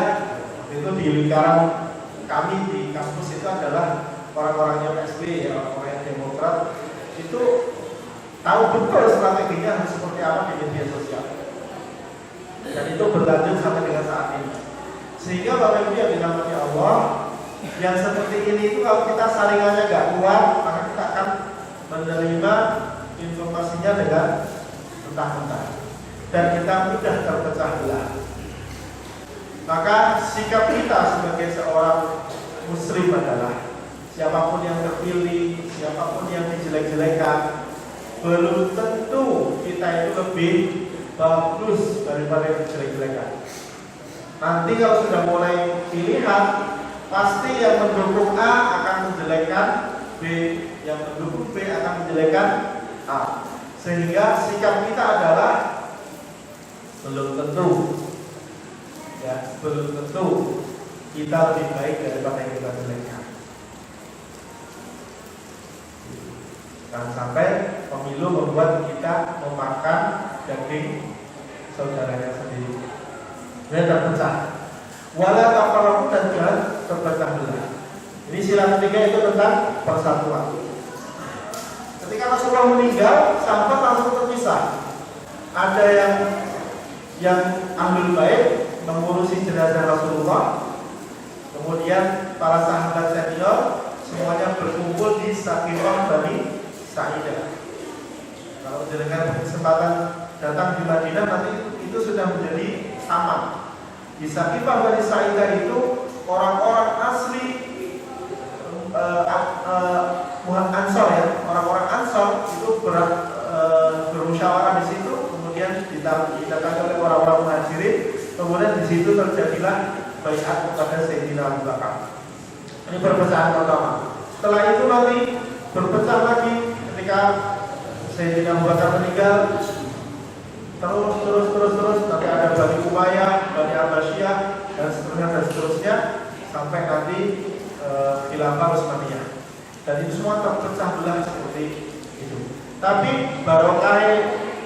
itu di lingkaran kami di kampus itu adalah orang-orangnya Pak SBY, ya, orang-orang yang Demokrat itu tahu betul strateginya harus seperti apa di media sosial, dan itu berlanjut sampai dengan saat ini. Sehingga Bapak Ibu yang dirahmati Allah, yang seperti ini itu kalau kita saringannya nggak kuat, maka kita akan menerima informasinya dengan mentah-mentah, dan kita mudah terpecah belah. Maka sikap kita sebagai seorang muslim adalah siapapun yang terpilih, siapapun yang dijelek-jelekan, belum tentu kita itu lebih bagus daripada yang dijelek-jelekan. Nanti kalau sudah mulai pilihan, pasti yang mendukung A akan menjelekkan B, yang mendukung B akan menjelekkan A. Sehingga sikap kita adalah belum tentu kita lebih baik daripada yang kita jelekkan. Jangan sampai pemilu membuat kita memakan daging saudaranya sendiri. kemudian terpecah. Wala tafarraqu, dan jangan terpecah belah. Ini sila ketiga itu tentang persatuan. Ketika Rasulullah meninggal, sahabat langsung terpisah. Ada yang ahlul bait mengurusi jenazah Rasulullah. Kemudian para sahabat senior semuanya berkumpul di Saqifah Bani Sa'idah. Kalau dengan kesempatan datang di Madinah, nanti itu sudah menjadi sama. Di Saqifah Bani Sa'idah itu orang-orang asli Ansor ya, orang-orang Ansor itu bermusyawarah di situ, kemudian didatangi oleh orang-orang Muhajirin, kemudian di situ terjadilah baiat kepada Sayyidina Abu Bakar. Ini perpecahan pertama. Setelah itu nanti berpecah lagi ketika Sayyidina Abu Bakar meninggal, terus nanti ada Bani Umayyah, Bani Abbasiyah, dan seterusnya sampai nanti Khilafah Utsmaniyah. Dan itu semua terpecah belah seperti itu. Tapi barokah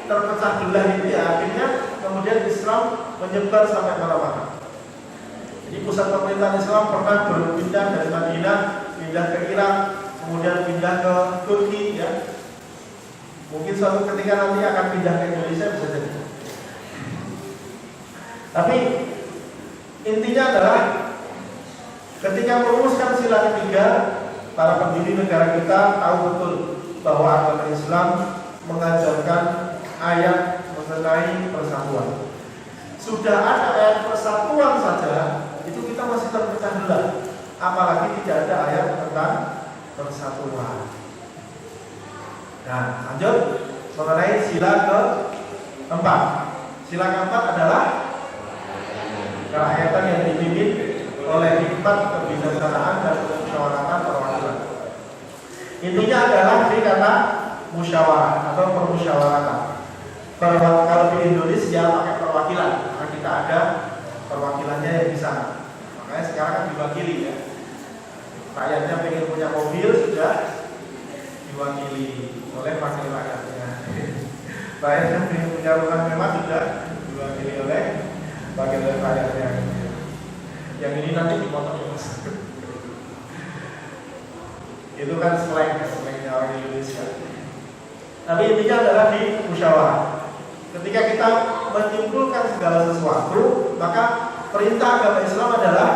terpecah belah itu ya akhirnya kemudian Islam menyebar sampai mana-mana. Jadi pusat pemerintahan Islam pernah berpindah dari Madinah, pindah ke Irak, kemudian pindah ke Turki ya. Mungkin suatu ketika nanti akan pindah ke Indonesia, bisa jadi. Tapi intinya adalah ketika merumuskan sila ketiga, para pendiri negara kita tahu betul bahwa agama Islam mengajarkan ayat mengenai persatuan. Sudah ada ayat persatuan saja, itu kita masih terpecah belah. Apalagi tidak ada ayat tentang persatuan. Nah, lanjut mengenai sila keempat. Sila keempat adalah kerakyatan yang dipimpin oleh hikmat, kebijaksanaan, dan kemusyawaratan perwakilan. Intinya adalah di kata musyawarah atau permusyawaratan. Kalau di Indonesia pakai perwakilan, karena kita ada perwakilannya yang di sana. Makanya sekarang kan diwakili ya. Rakyatnya pengen punya mobil, sudah diwakili oleh wakil rakyatnya. Rakyatnya pengen punya rumah mewah, sudah diwakili oleh wakil rakyatnya. Yang ini nanti dipotong ya mas. Itu kan slangnya orang Indonesia. Tapi intinya adalah di musyawarah. Ketika kita menyimpulkan segala sesuatu, maka perintah agama Islam adalah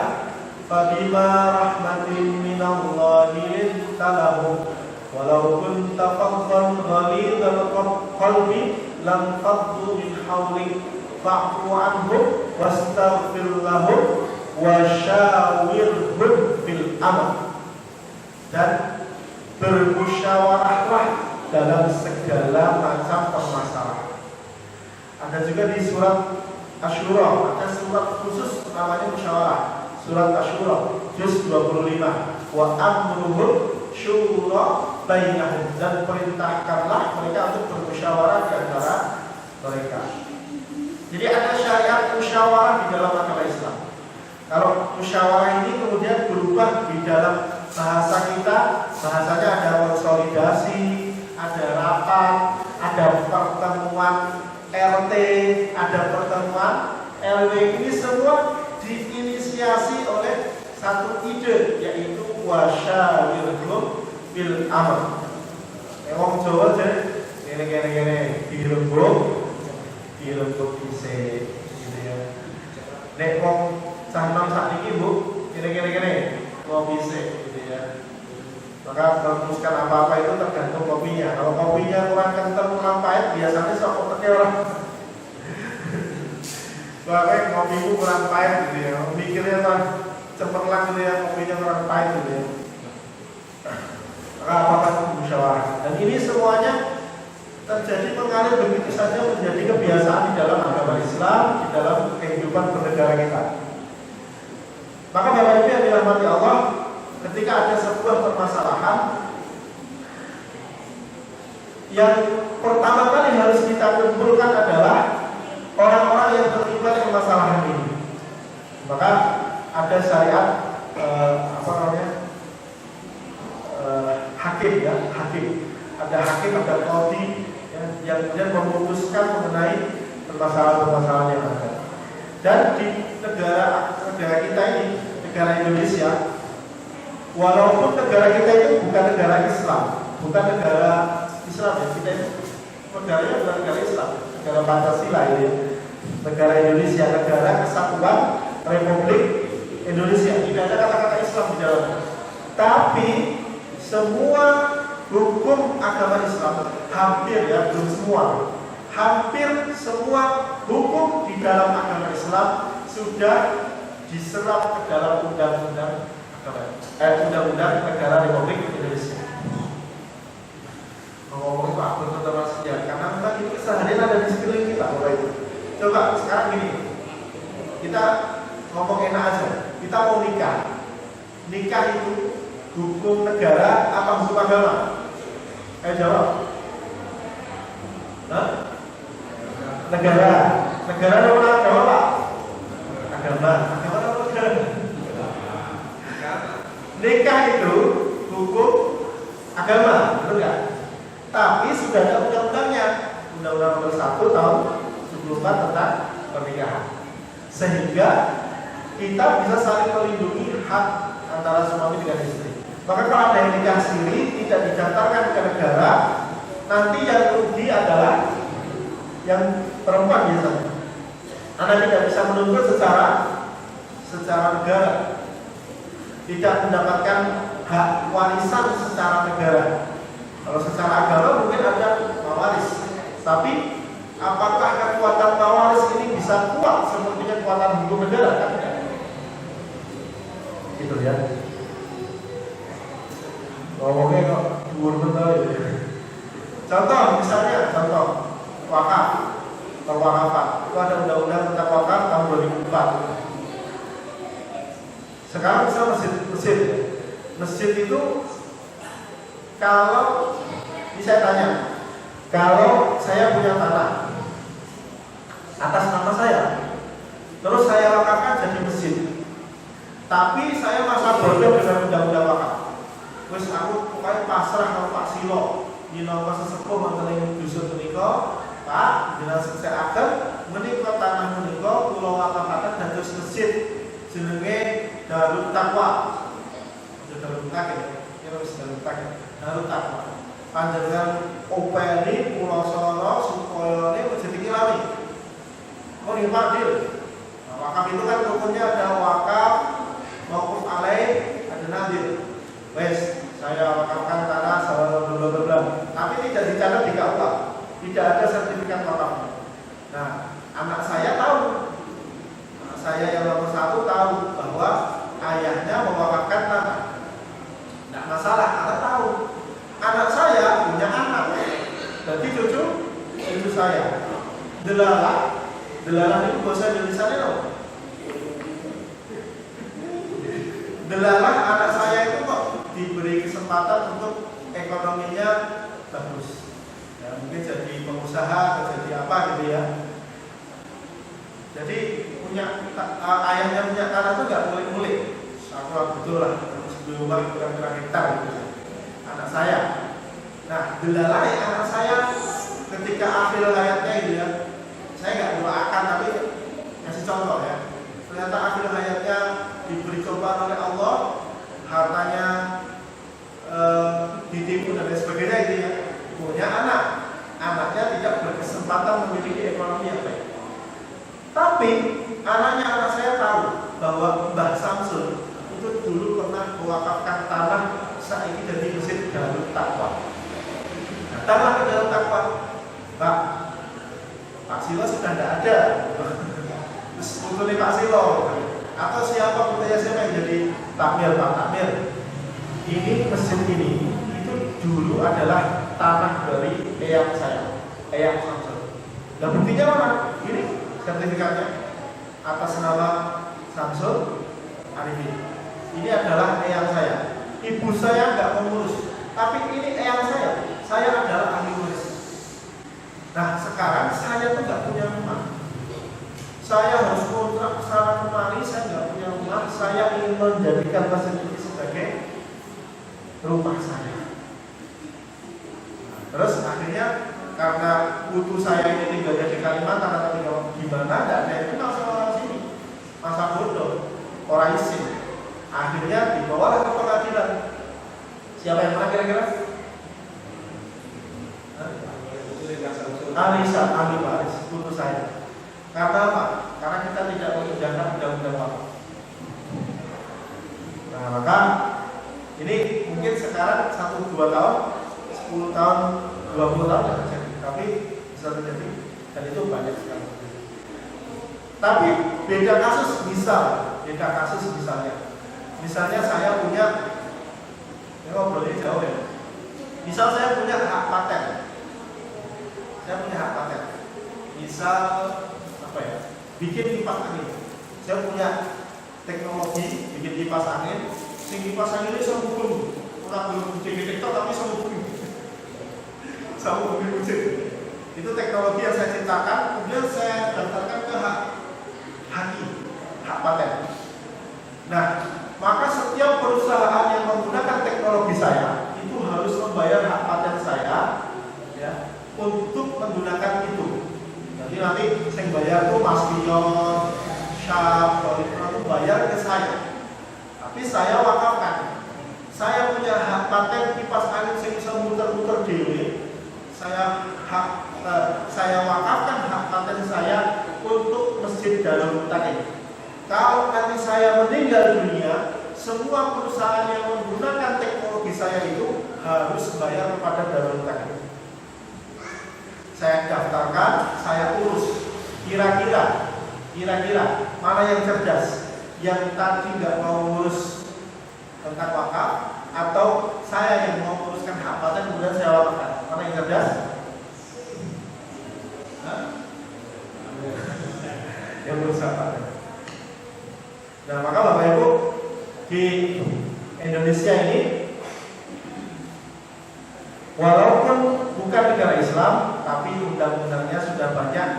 Fabima rahmatin minallahi lintalahum walau kunta faddan ghalidhal qalbi lam faddu min hawlik fa'fu anhum wastaghfir lahum wasyawirhum fil amr. Dan bermusyawarahlah dalam segala macam permasalahan. Ada juga di surat Asy-Syura, ada surat khusus namanya musyawarah. Surat Asy-Syura juz 25. Wa amruhum syura bainahum, dan perintahkanlah mereka untuk bermusyawarah di antara mereka. Jadi ada syariat musyawarah di dalam agama Islam. Kalau musyawarah ini kemudian berubah di dalam bahasa kita, bahasanya ada konsolidasi, ada rapat, ada pertemuan RT, ada pertemuan RW. Ini semua diinisiasi oleh satu ide, yaitu wasyawirhum bil amr. Wong Jawa aja gini dirembuk dhisik gitu ya. Nek wong cah-cah sakniki Bu, gini mau dhisik gitu ya. Maka merumuskan apa-apa itu tergantung kopinya. Kalau kopinya kurang kental, kurang pahit, biasanya sok otaknya orang. Soalnya kopiku kurang pahit gitu ya. Mikirnya kan cemerlang gitu ya, kopinya kurang pahit gitu ya. Maka apa-apa itu musyawarah. Dan ini semuanya terjadi mengalir begitu saja menjadi kebiasaan di dalam agama Islam, di dalam kehidupan bernegara kita. Maka Bapak Ibu yang dirahmati Allah, ketika ada sebuah permasalahan, yang pertama kali harus kita kumpulkan adalah orang-orang yang terlibat permasalahan ini. Maka ada syariat hakim ya, hakim. Ada hakim, ada qadhi ya, yang kemudian memutuskan mengenai permasalahan-permasalahan yang ada. Dan di negara kita ini, negara Indonesia, walaupun negara kita itu bukan negara Islam, bukan negara Islam ya, kita itu negaranya bukan negara Islam, negara Pancasila ini, negara Indonesia, negara Kesatuan Republik Indonesia, tidak ada kata-kata Islam di dalamnya. Tapi semua hukum agama Islam, hampir ya, belum semua, hampir semua hukum di dalam agama Islam sudah diserap ke dalam undang-undang negara Republik Indonesia. Ngomong Pak Betul ya, karena memang itu keseharian ada di sekeliling kita, Bapak Ibu. Coba sekarang gini, kita ngomong enak aja, kita mau nikah. Nikah itu hukum negara apa hukum agama? Jawab. Hah? Negara apa agama Pak? Agama apa negara? Nikah itu hukum agama, betul nggak? Tapi sudah ada undang-undangnya, Undang-Undang Nomor 1 Tahun 74 tentang pernikahan, sehingga kita bisa saling melindungi hak antara suami dengan istri. Maka kalau ada yang nikah sendiri tidak didaftarkan ke negara, nanti yang rugi adalah yang perempuan biasanya. Anda tidak bisa menuntut secara negara, tidak mendapatkan hak warisan secara negara. Kalau secara agama mungkin ada mawaris, tapi apakah kekuatan mawaris ini bisa kuat sepertinya kekuatan hukum negara? Kan tidak. Gitu ya. Ngomongnya kok dhuwur betul ya. Contoh misalnya, wakaf, perwakafan. Itu ada undang-undang tentang wakaf tahun 2004. Sekarang misal masjid itu kalau ini saya tanya, kalau saya punya tanah atas nama saya, terus saya wakafkan jadi masjid, tapi saya masa bodoh dengan undang-undang wakaf. Terus aku pokoknya pasrah kalau Pak Silo, nyinongko sesepuh mantening dusun menika, Pak, jenengan seksekaken menika tanah menika kula wakafaken dados masjid jenenge Darut Taqwa. Darut Taqwa. Darut Taqwa. Panjenengan openi Pulau Solo supaya ini menjadi kilami. Oh ini Pak Dil. Nah, wakaf itu kan rukunnya ada wakaf, mauquf alaih, ada nadir. Wes, saya wakafkan tanah bla. Tapi tidak dicatat di KUA, tidak ada sertifikat wakafnya. Nah, anak saya tahu, anak saya yang nomor 1 tahu bahwa ayahnya mewakafkan tanah. Tidak masalah, anak tahu. Anak saya punya anak, jadi cucu saya. Delalah itu bahasa Indonesia apa? Delalah anak saya itu kok diberi kesempatan untuk ekonominya bagus. Ya, mungkin jadi pengusaha atau jadi apa gitu ya. Jadi ayahnya punya tanah itu nggak mulik-mulik. Aku betul lah, sebelum kurang-kurang hektar gitu. Anak saya. Nah, delalah anak saya ketika akhir hayatnya itu ya. Saya nggak doakan tapi kasih contoh ya. Ternyata akhir hayatnya diberi cobaan oleh Allah, hartanya ditipu dan lain sebagainya itu ya. Punya anaknya tidak berkesempatan memiliki ekonomi yang baik. Tapi anak saya tahu bahwa Mbah Samsul itu dulu pernah mewakafkan tanah saiki dari masjid Darut Taqwa. Datanglah ke Darut Taqwa, Pak Silo sudah tidak ada. Terus putunya Pak Silo atau siapa putunya siapa yang jadi takmir, Pak Takmir. Ini masjid ini itu dulu adalah tanah dari eyang saya, eyang Samsul. Dan buktinya mana? Ini sertifikatnya atas nama Samsul Arifin. Ini adalah eyang saya. Ibu saya nggak mengurus, tapi ini eyang saya adalah ahli waris. Nah sekarang saya tuh nggak punya rumah, saya harus kontrak kesana kemari, saya nggak punya rumah, saya ingin menjadikan masjid ini sebagai rumah saya. Terus akhirnya karena putu saya ini tinggal di Kalimantan atau tinggal di mana, tidak ada yang kenal sama orang sini. kira-kira? Ahli waris putus saya. Karena apa? Karena kita tidak mengerjakan undang-undang wakaf. Nah, maka ini mungkin sekarang 1-2 tahun, 10 tahun, 20 tahun tidak terjadi, tapi bisa terjadi dan itu banyak sekali. Tapi beda kasus misalnya saya punya, ini ngobrolnya jauh ya. Misal saya punya hak paten. Misal apa ya? Bikin kipas angin. Saya punya teknologi bikin kipas angin. Sing kipas angin ini sama bumi. Orang belum bikin TikTok tapi sama bumi. Sama bumi kucing. Itu teknologi yang saya ciptakan. Kemudian saya daftarkan ke hak paten. Nah, maka setiap perusahaan yang menggunakan teknologi saya itu harus membayar hak paten saya, ya, untuk menggunakan itu. Jadi nanti saya bayar tuh Mas Pion, Syaf, itu bayar ke saya. Tapi saya wakafkan. Saya punya hak paten kipas angin yang bisa muter-muter dewe. Saya wakafkan hak paten saya untuk Masjid Darul Mutakin. Kalau nanti saya meninggal dunia, semua perusahaan yang menggunakan teknologi saya itu harus bayar kepada Darul Mutakin. Saya daftarkan, saya urus. Kira-kira mana yang cerdas? Yang tadi nggak mau urus tentang wakaf, atau saya yang mau uruskan hak paten kemudian saya wakafkan? Mana yang cerdas? Yang urus hak paten. Nah, maka Bapak Ibu, di Indonesia ini walaupun bukan negara Islam, tapi undang-undangnya sudah banyak.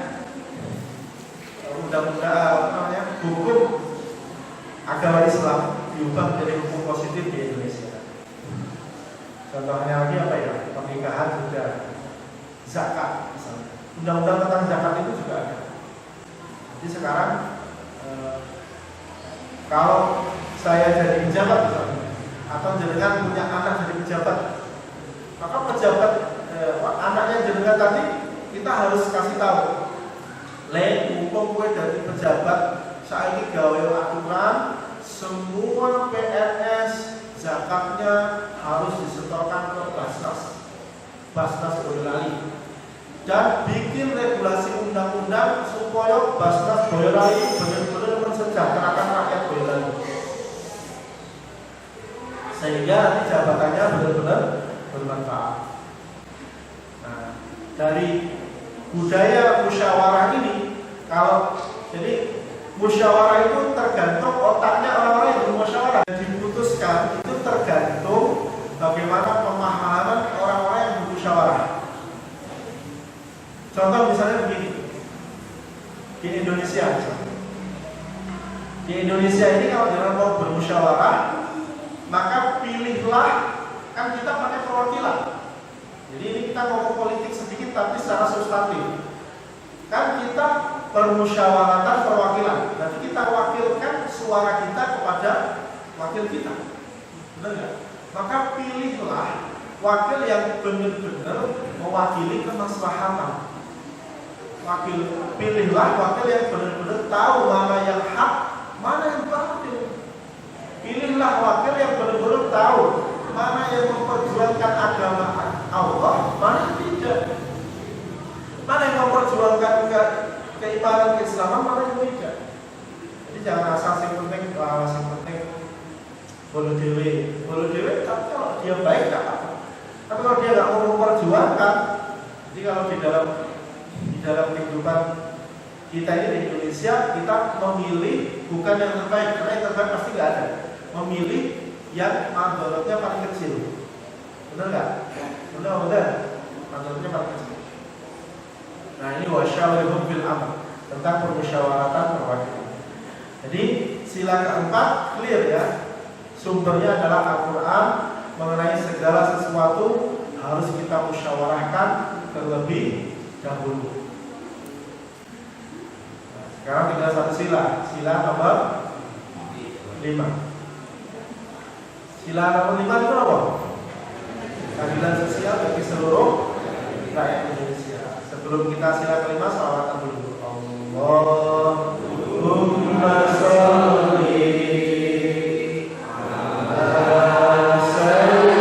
Hukum agama Islam diubah menjadi hukum positif di Indonesia. Contohnya lagi apa ya? Pernikahan juga, zakat misalnya. Undang-undang tentang zakat itu juga ada. Jadi sekarang kalau saya jadi pejabat misalnya, atau jenengan punya anak jadi pejabat, maka pejabat anaknya jenengan tadi kita harus kasih tahu. Hukum gue dari pejabat saya ini gawe aturan semua PNS zakatnya harus disetorkan ke Basnas Boyolali, dan bikin regulasi undang-undang supaya Basnas Boyolali benar-benar mensejahterakan rakyat Boyolali, sehingga nanti jabatannya benar-benar bermanfaat. Nah, dari budaya musyawarah ini, jadi musyawarah itu tergantung otaknya orang-orang yang bermusyawarah. Diputuskan itu tergantung bagaimana pemahaman orang-orang yang bermusyawarah. Contoh misalnya begini, di Indonesia ini kalau jangan mau bermusyawarah, maka pilihlah, kan kita pakai perwakilan. Jadi ini kita ngomong politik sedikit tapi secara substantif. Kan kita permusyawaratan perwakilan. Nanti kita wakilkan suara kita kepada wakil kita. Benar nggak? Maka pilihlah wakil yang benar-benar mewakili kemaslahatan. Pilihlah wakil yang benar-benar tahu mana yang hak, mana yang batil. Pilihlah wakil yang benar-benar tahu mana yang memperjuangkan agama Allah, mana yang tidak. Mana yang memperjuangkan keimanan keislaman, mana yang tidak. Jadi jangan asal yang penting bolu dewe, tapi kalau dia baik tak apa. Tapi kalau dia nggak mau memperjuangkan, jadi kalau di dalam kehidupan kita ini di Indonesia, kita memilih bukan yang terbaik, karena yang terbaik pasti nggak ada. Memilih yang mandorotnya paling kecil, benar nggak? Benar, mandorotnya paling kecil. Nah, ini wasyawirhum fil amr, tentang permusyawaratan perwakilan. Jadi sila keempat clear ya, sumbernya adalah Al-Quran. Mengenai segala sesuatu harus kita musyawarahkan terlebih dahulu. Nah, sekarang tinggal satu sila nomor 5. Sila nomor 5 itu apa? keadilan sosial bagi seluruh rakyat Indonesia. Sebelum kita sila kelima, salawatan dulu. Allahumma sholli ala sayyidina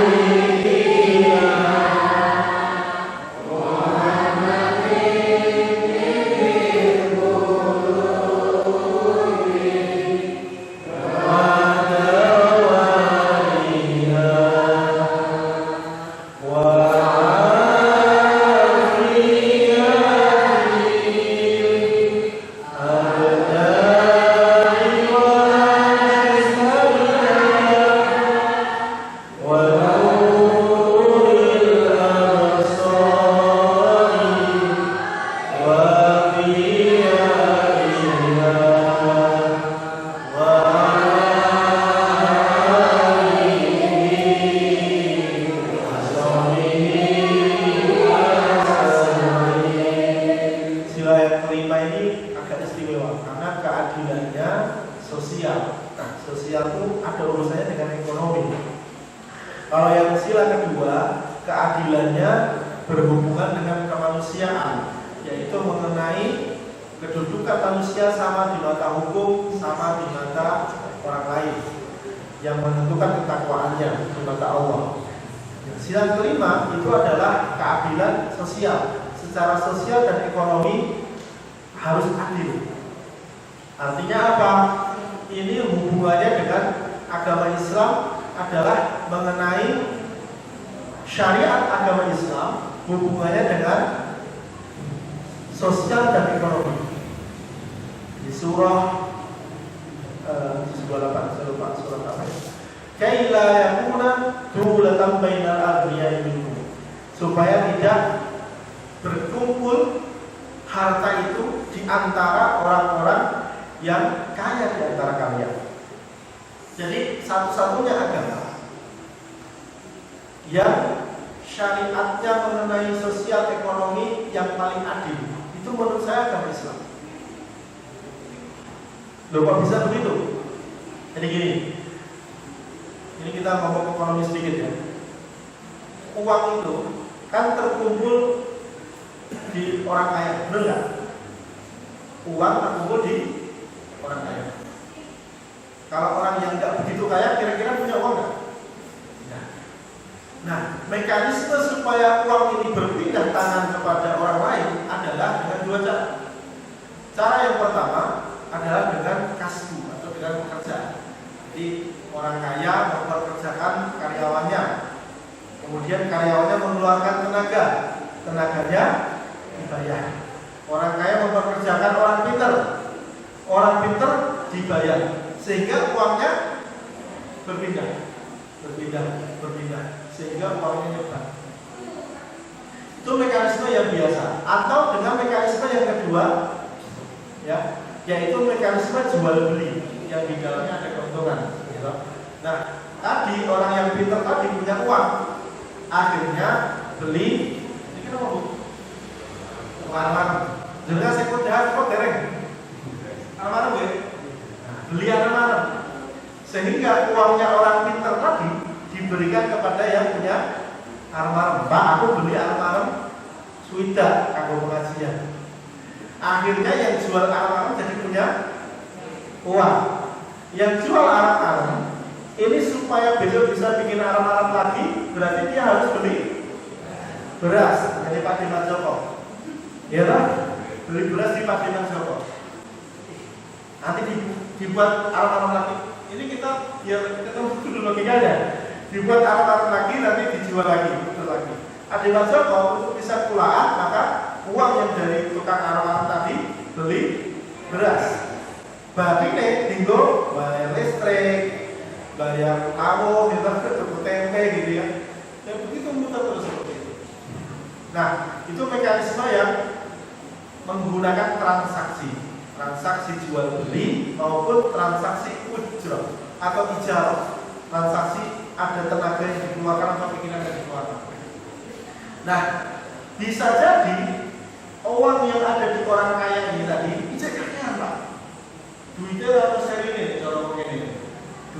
Muhammadin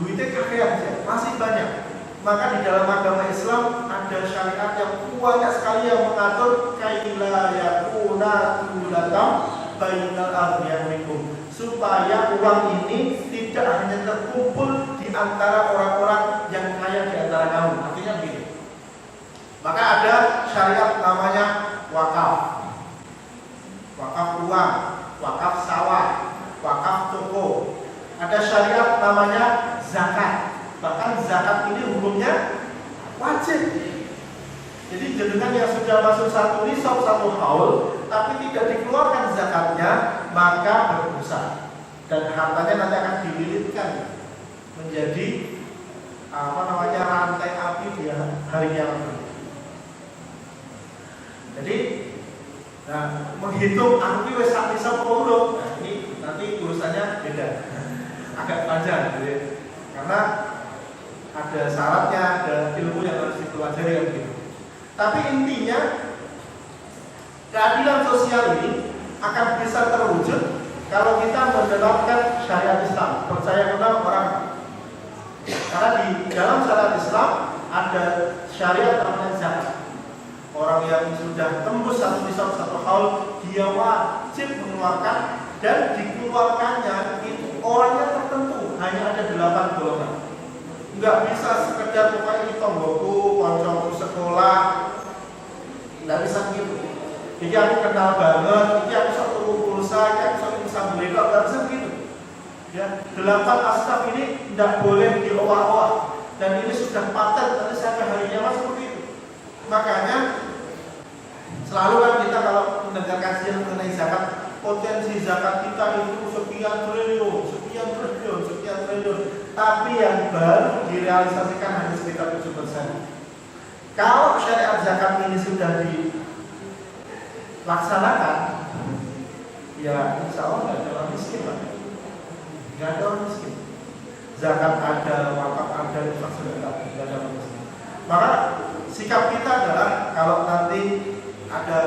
Duitnya kakean, masih banyak. Maka di dalam agama Islam ada syariat yang banyak sekali yang mengatur kaila yakuna tulatam bainal aghniyaikum, supaya uang ini tidak hanya terkumpul di antara orang-orang yang kaya di antara kamu. Artinya begini. Maka ada syariat namanya wakaf. Wakaf uang, wakaf sawah, wakaf toko. Ada syariat namanya zakat. Bahkan zakat ini hukumnya wajib. Jadi jenengan yang sudah masuk satu nisab, satu haul, tapi tidak dikeluarkan zakatnya, maka berdosa. Dan hartanya nanti akan dililitkan menjadi rantai api di hari kiamat. Jadi menghitung aku wis sak nisab apa belum. Nah, ini nanti urusannya beda. Agak panjang gitu ya. Karena ada syaratnya, ada ilmu yang harus dipelajari kan gitu. Tapi intinya keadilan sosial ini akan bisa terwujud kalau kita menerapkan syariat Islam, percaya kepada orang. Karena di dalam syariat Islam ada syariat namanya zakat. Orang yang sudah tembus satu nisab, satu haul, dia wajib mengeluarkan, dan dikeluarkannya itu orangnya tertentu, hanya ada 8 golongan. Enggak bisa sekedar pokoknya ini tonggoku, koncoku sekolah, enggak bisa gitu. Jadi aku kenal banget, ini aku satu pulsa, ini aku satu sambulika, enggak bisa begitu. Ya, 8 asnaf ini tidak boleh diolah-olah, dan ini sudah paten nanti sampai hari kiamat seperti itu. Makanya selalu kan kita kalau mendengar kajian mengenai zakat, potensi zakat kita itu sekian triliun, tapi yang baru direalisasikan hanya sekitar 7%. Kalau syariat zakat ini sudah dilaksanakan, ya insya Allah nggak ada orang miskin, Pak. Nggak ada orang miskin. Zakat ada, wakaf ada, infak sedekah, nggak ada orang miskin. Maka sikap kita adalah kalau nanti ada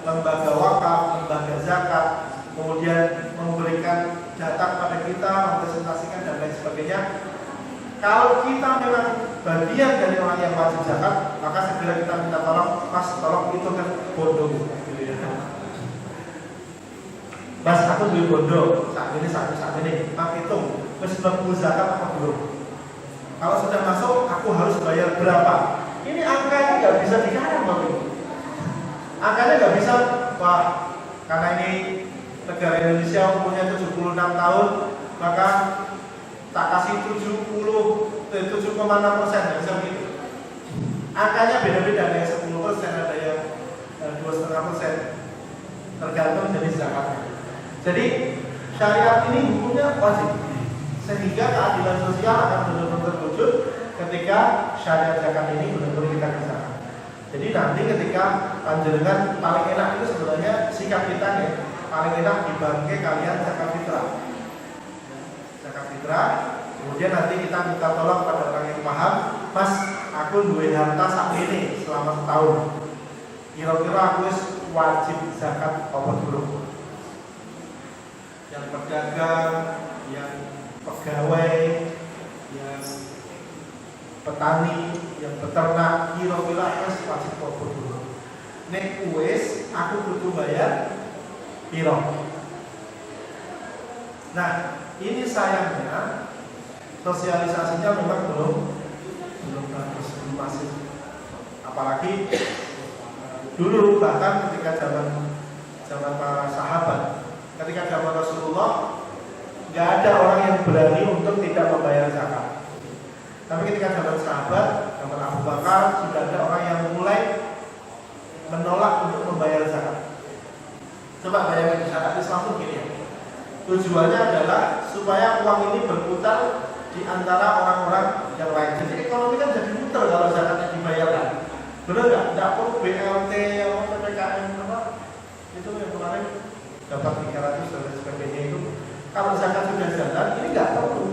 lembaga wakaf, lembaga zakat, kemudian memberikan data pada kita, mempresentasikan dan lain sebagainya. Kalau kita memang bagian dari orang yang wajib zakat, maka segera kita minta tolong, Mas, tolong itu kan bondo, gitu ya. Mas, aku beli bondo, saat ini, Mas hitung, terus belum zakat apa belum? Kalau sudah masuk, aku harus bayar berapa? Ini angkanya nggak bisa dikarang, Bapak Ibu. Angkanya nggak bisa, wah, karena ini negara Indonesia umurnya 76 tahun, maka tak kasih 7,6%, ya bisa begitu. Angkanya beda-beda, ada yang 10%, ada yang 2,5%, tergantung jenis zakatnya. Jadi syariat ini hukumnya wajib, sehingga keadilan sosial akan benar-benar terwujud ketika syariat zakat ini benar-benar kita kerjakan. Jadi nanti ketika panjenengan paling enak itu sebenarnya sikap kita nih, paling enak dibagi kalian zakat fitrah. Zakat fitrah, kemudian nanti kita minta tolong pada orang yang paham, Mas, aku duwe harta sak ini selama setahun. Kira-kira aku wajib zakat apa dulu? Yang pedagang, yang pegawai, yang petani, yang beternak, kira-kira wajib apa dulu? Nek wis aku kudu bayar piro. Nah, ini sayangnya sosialisasinya memang belum bagus, belum masif. Apalagi dulu, bahkan ketika zaman para sahabat, ketika zaman Rasulullah, nggak ada orang yang berani untuk tidak membayar zakat. Tapi ketika zaman sahabat, zaman Abu Bakar, sudah ada orang yang mulai menolak untuk membayar zakat. Coba bayangin, syariat Islam itu gini ya. Tujuannya adalah supaya uang ini berputar di antara orang-orang yang lain. Jadi ekonomi kan jadi muter kalau zakatnya dibayarkan. Benar nggak? Tidak perlu BLT, PPKM apa? Itu yang kemarin dapat 300 dan sebagainya itu. Kalau zakat sudah jalan, ini nggak perlu.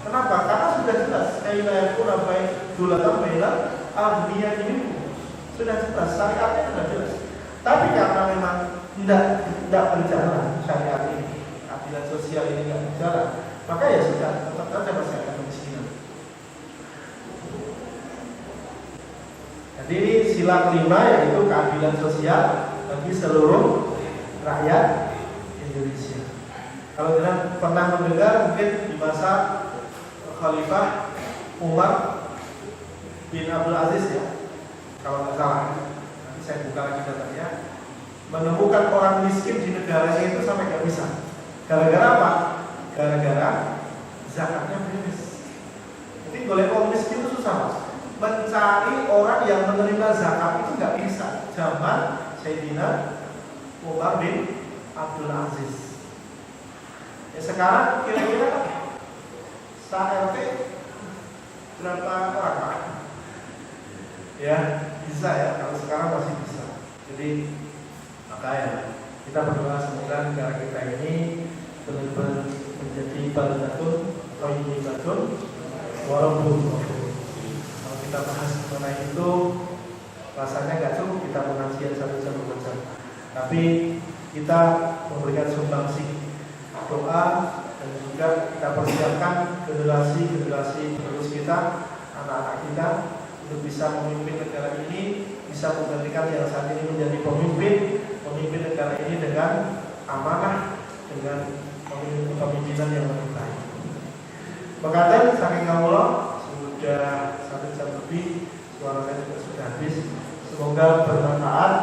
Kenapa? Karena sudah jelas. Kayak Qurabai dulatan bailah al-dunia ini sudah jelas. Syariatnya sudah jelas. Tapi karena memang tidak berjalan syariat ini, keadilan sosial ini tidak berjalan, maka ya sudah tetap saja masih ada kemiskinan. sila kelima yaitu keadilan sosial bagi seluruh rakyat Indonesia. Kalau kalian pernah mendengar mungkin di masa Khalifah Umar bin Abdul Aziz ya, kalau nggak salah, nanti saya buka lagi datanya, menemukan orang miskin di negaranya itu sampai nggak bisa. Gara-gara apa? Gara-gara zakatnya beres. Jadi golek orang miskin itu susah mas. Mencari orang yang menerima zakat itu nggak bisa. Zaman Sayyidina Umar bin Abdul Aziz. Ya, sekarang kira-kira se-RT berapa orang Pak? Ya bisa ya, kalau sekarang masih bisa. Jadi makanya kita berdoa semoga negara kita ini benar-benar menjadi baldatun thayyibatun wa rabbun ghafur. Kalau kita bahas mengenai itu rasanya nggak cukup kita mengajian satu jam, tapi kita memberikan sumbangsi doa dan juga kita persiapkan generasi penerus kita, anak-anak kita untuk bisa memimpin negara ini, bisa menggantikan yang saat ini menjadi memimpin negara ini dengan amanah, dengan kepemimpinan yang lebih baik. Mengatakan saking Allah sudah 1 jam lebih, suara saya juga sudah habis. Semoga bermanfaat.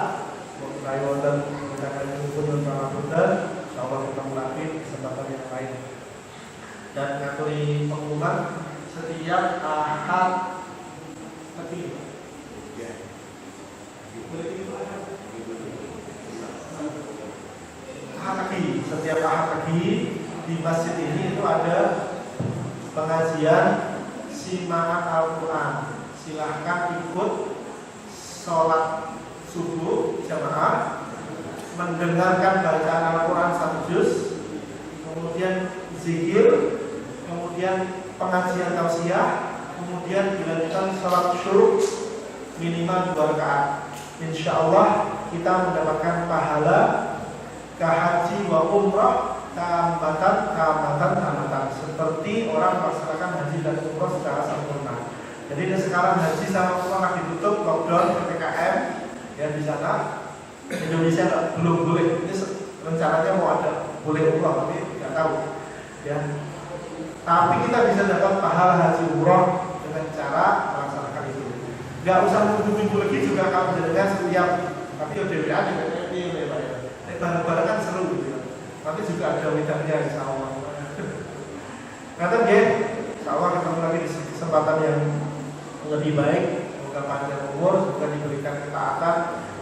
Saya wonten mengucapkan syukur dan pangapunten. Insyaallah ketemu lagi kesempatan yang lain. Dan ngaturi pengumuman setiap Ahad pagi. Ahad pagi, setiap Ahad pagi di masjid ini itu ada pengajian simaan Al-Quran. Silahkan ikut sholat subuh jamaah, mendengarkan bacaan Al-Quran 1 juz, kemudian zikir, kemudian pengajian tausiah, kemudian dilanjutkan sholat syuruk minimal 2 rakaat. Insya Allah kita mendapatkan pahala kahaji wa umrah tamatan seperti orang melaksanakan haji dan umrah secara sempurna. Jadi sekarang haji sama umrah lagi ditutup, lockdown, PPKM ya di sana. Indonesia belum boleh. Ini rencananya mau ada boleh umrah tapi nggak tahu ya. Tapi kita bisa dapat pahala haji umrah dengan cara melaksanakan itu. Nggak usah nunggu lagi juga kalau dengan setiap tapi ODWA juga ini bareng-bareng kan seru gitu. Tapi juga ada wedangnya insya Allah. Kata dia, insya Allah ketemu lagi di kesempatan yang lebih baik. Semoga panjang umur, semoga diberikan ketaatan,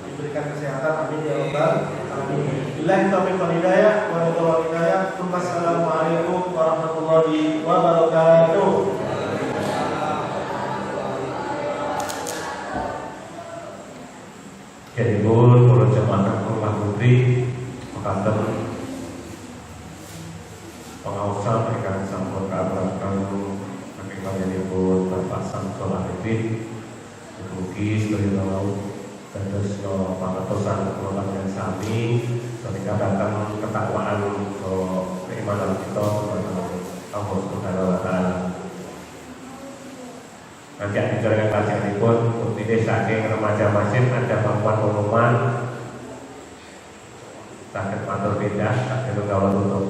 diberikan kesehatan. Amin ya rabbal alamin. Billahi taufiq wal hidayah. Wassalamualaikum warahmatullahi wabarakatuh. Jadi para jemaah rumah putri mekaten pengawasan ingkang sampun kabrakan saking panjenenganipun Bapak Samsul Arifin, mugi sedaya dados pangatosan kula panjenengan sami sehingga datang ketakwaan keimanan kita kepada Allah Subhanahu wa taala. Nanti acara kajian pun untuk saking remaja masjid ada pengumuman sakit matur beda sakit gawat tutup.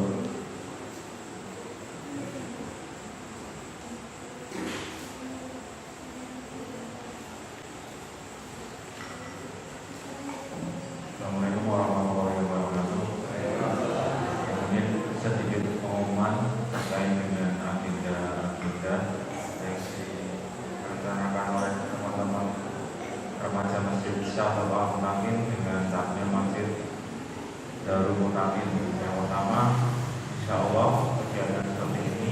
Assalamualaikum warahmatullahi wabarakatuh. Mungkin sedikit pengumuman terkait dengan agenda yang direncanakan oleh teman-teman remaja Masjid Syahbab Mutakin dengan takmir Masjid Darul Mutakin. Yang pertama, insya Allah kegiatan seperti ini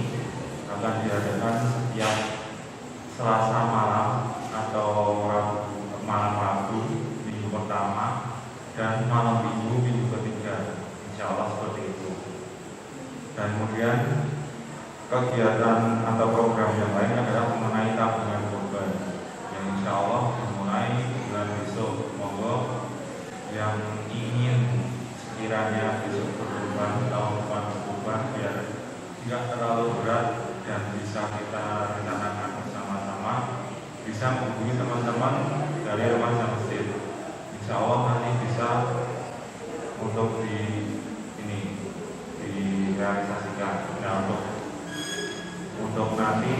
akan diadakan setiap Selasa malam atau malam Rabu minggu pertama dan malam minggu ketiga, insya Allah seperti itu. Dan kemudian kegiatan atau program yang lain adalah mengenai tabungan kurban yang insya Allah dimulai bulan besok. Monggo yang ingin sekiranya besok berkurban, tahun depan berkurban, biar tidak terlalu berat dan bisa kita rencanakan bersama-sama bisa menghubungi teman-teman dari remaja masjid. Insya Allah nanti bisa untuk direalisasikan. Nah, untuk nanti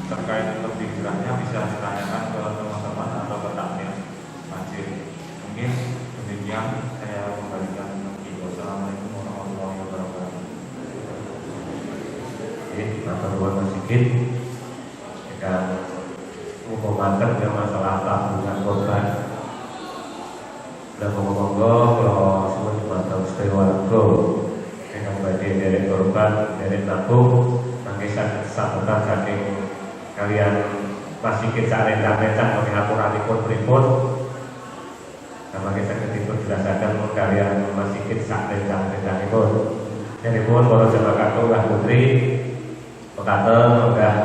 terkait lebih jelasnya bisa ditanyakan ke teman-teman atau ke takmir masjid. Mungkin demikian saya kembalikan lagi. Wassalamualaikum warahmatullahi wabarakatuh. Matur nuwun sedikit ingkang muga-muga ya masalah tabungan korban. Dan monggo kula suwun dumateng sedaya warga ingkang badhe nderek korban, nderek nabung mangke sabetan saking kalian Mas Sigit sak rencang-rencang menawi aturanipun pripun. Mangke saged dipun jelasaken kalian Mas Sigit sak rencang-rencangipun. Nyuwun para jamaah kakung putri pekaten enggak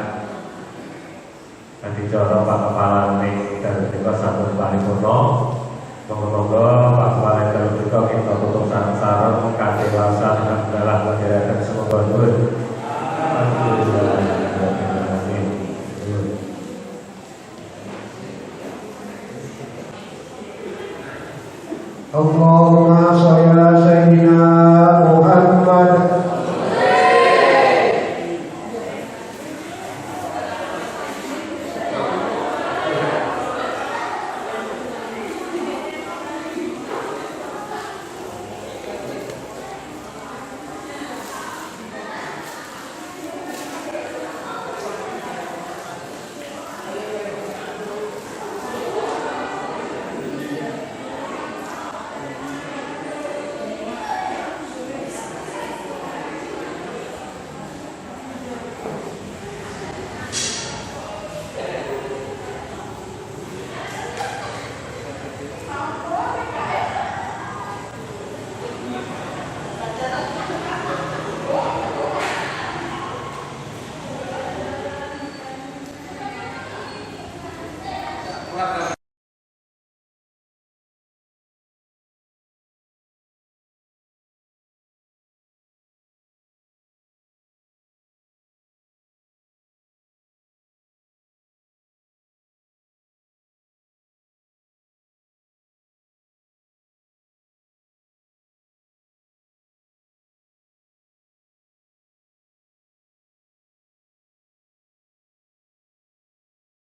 adicara Pak Kepala ning dalem menika sampun paripurna. Monggo-monggo Pak Kepala dalem menika kita tutup sareng-sareng kanthi wawasan alhamdulillah panjenengan semoga nuwun. Allah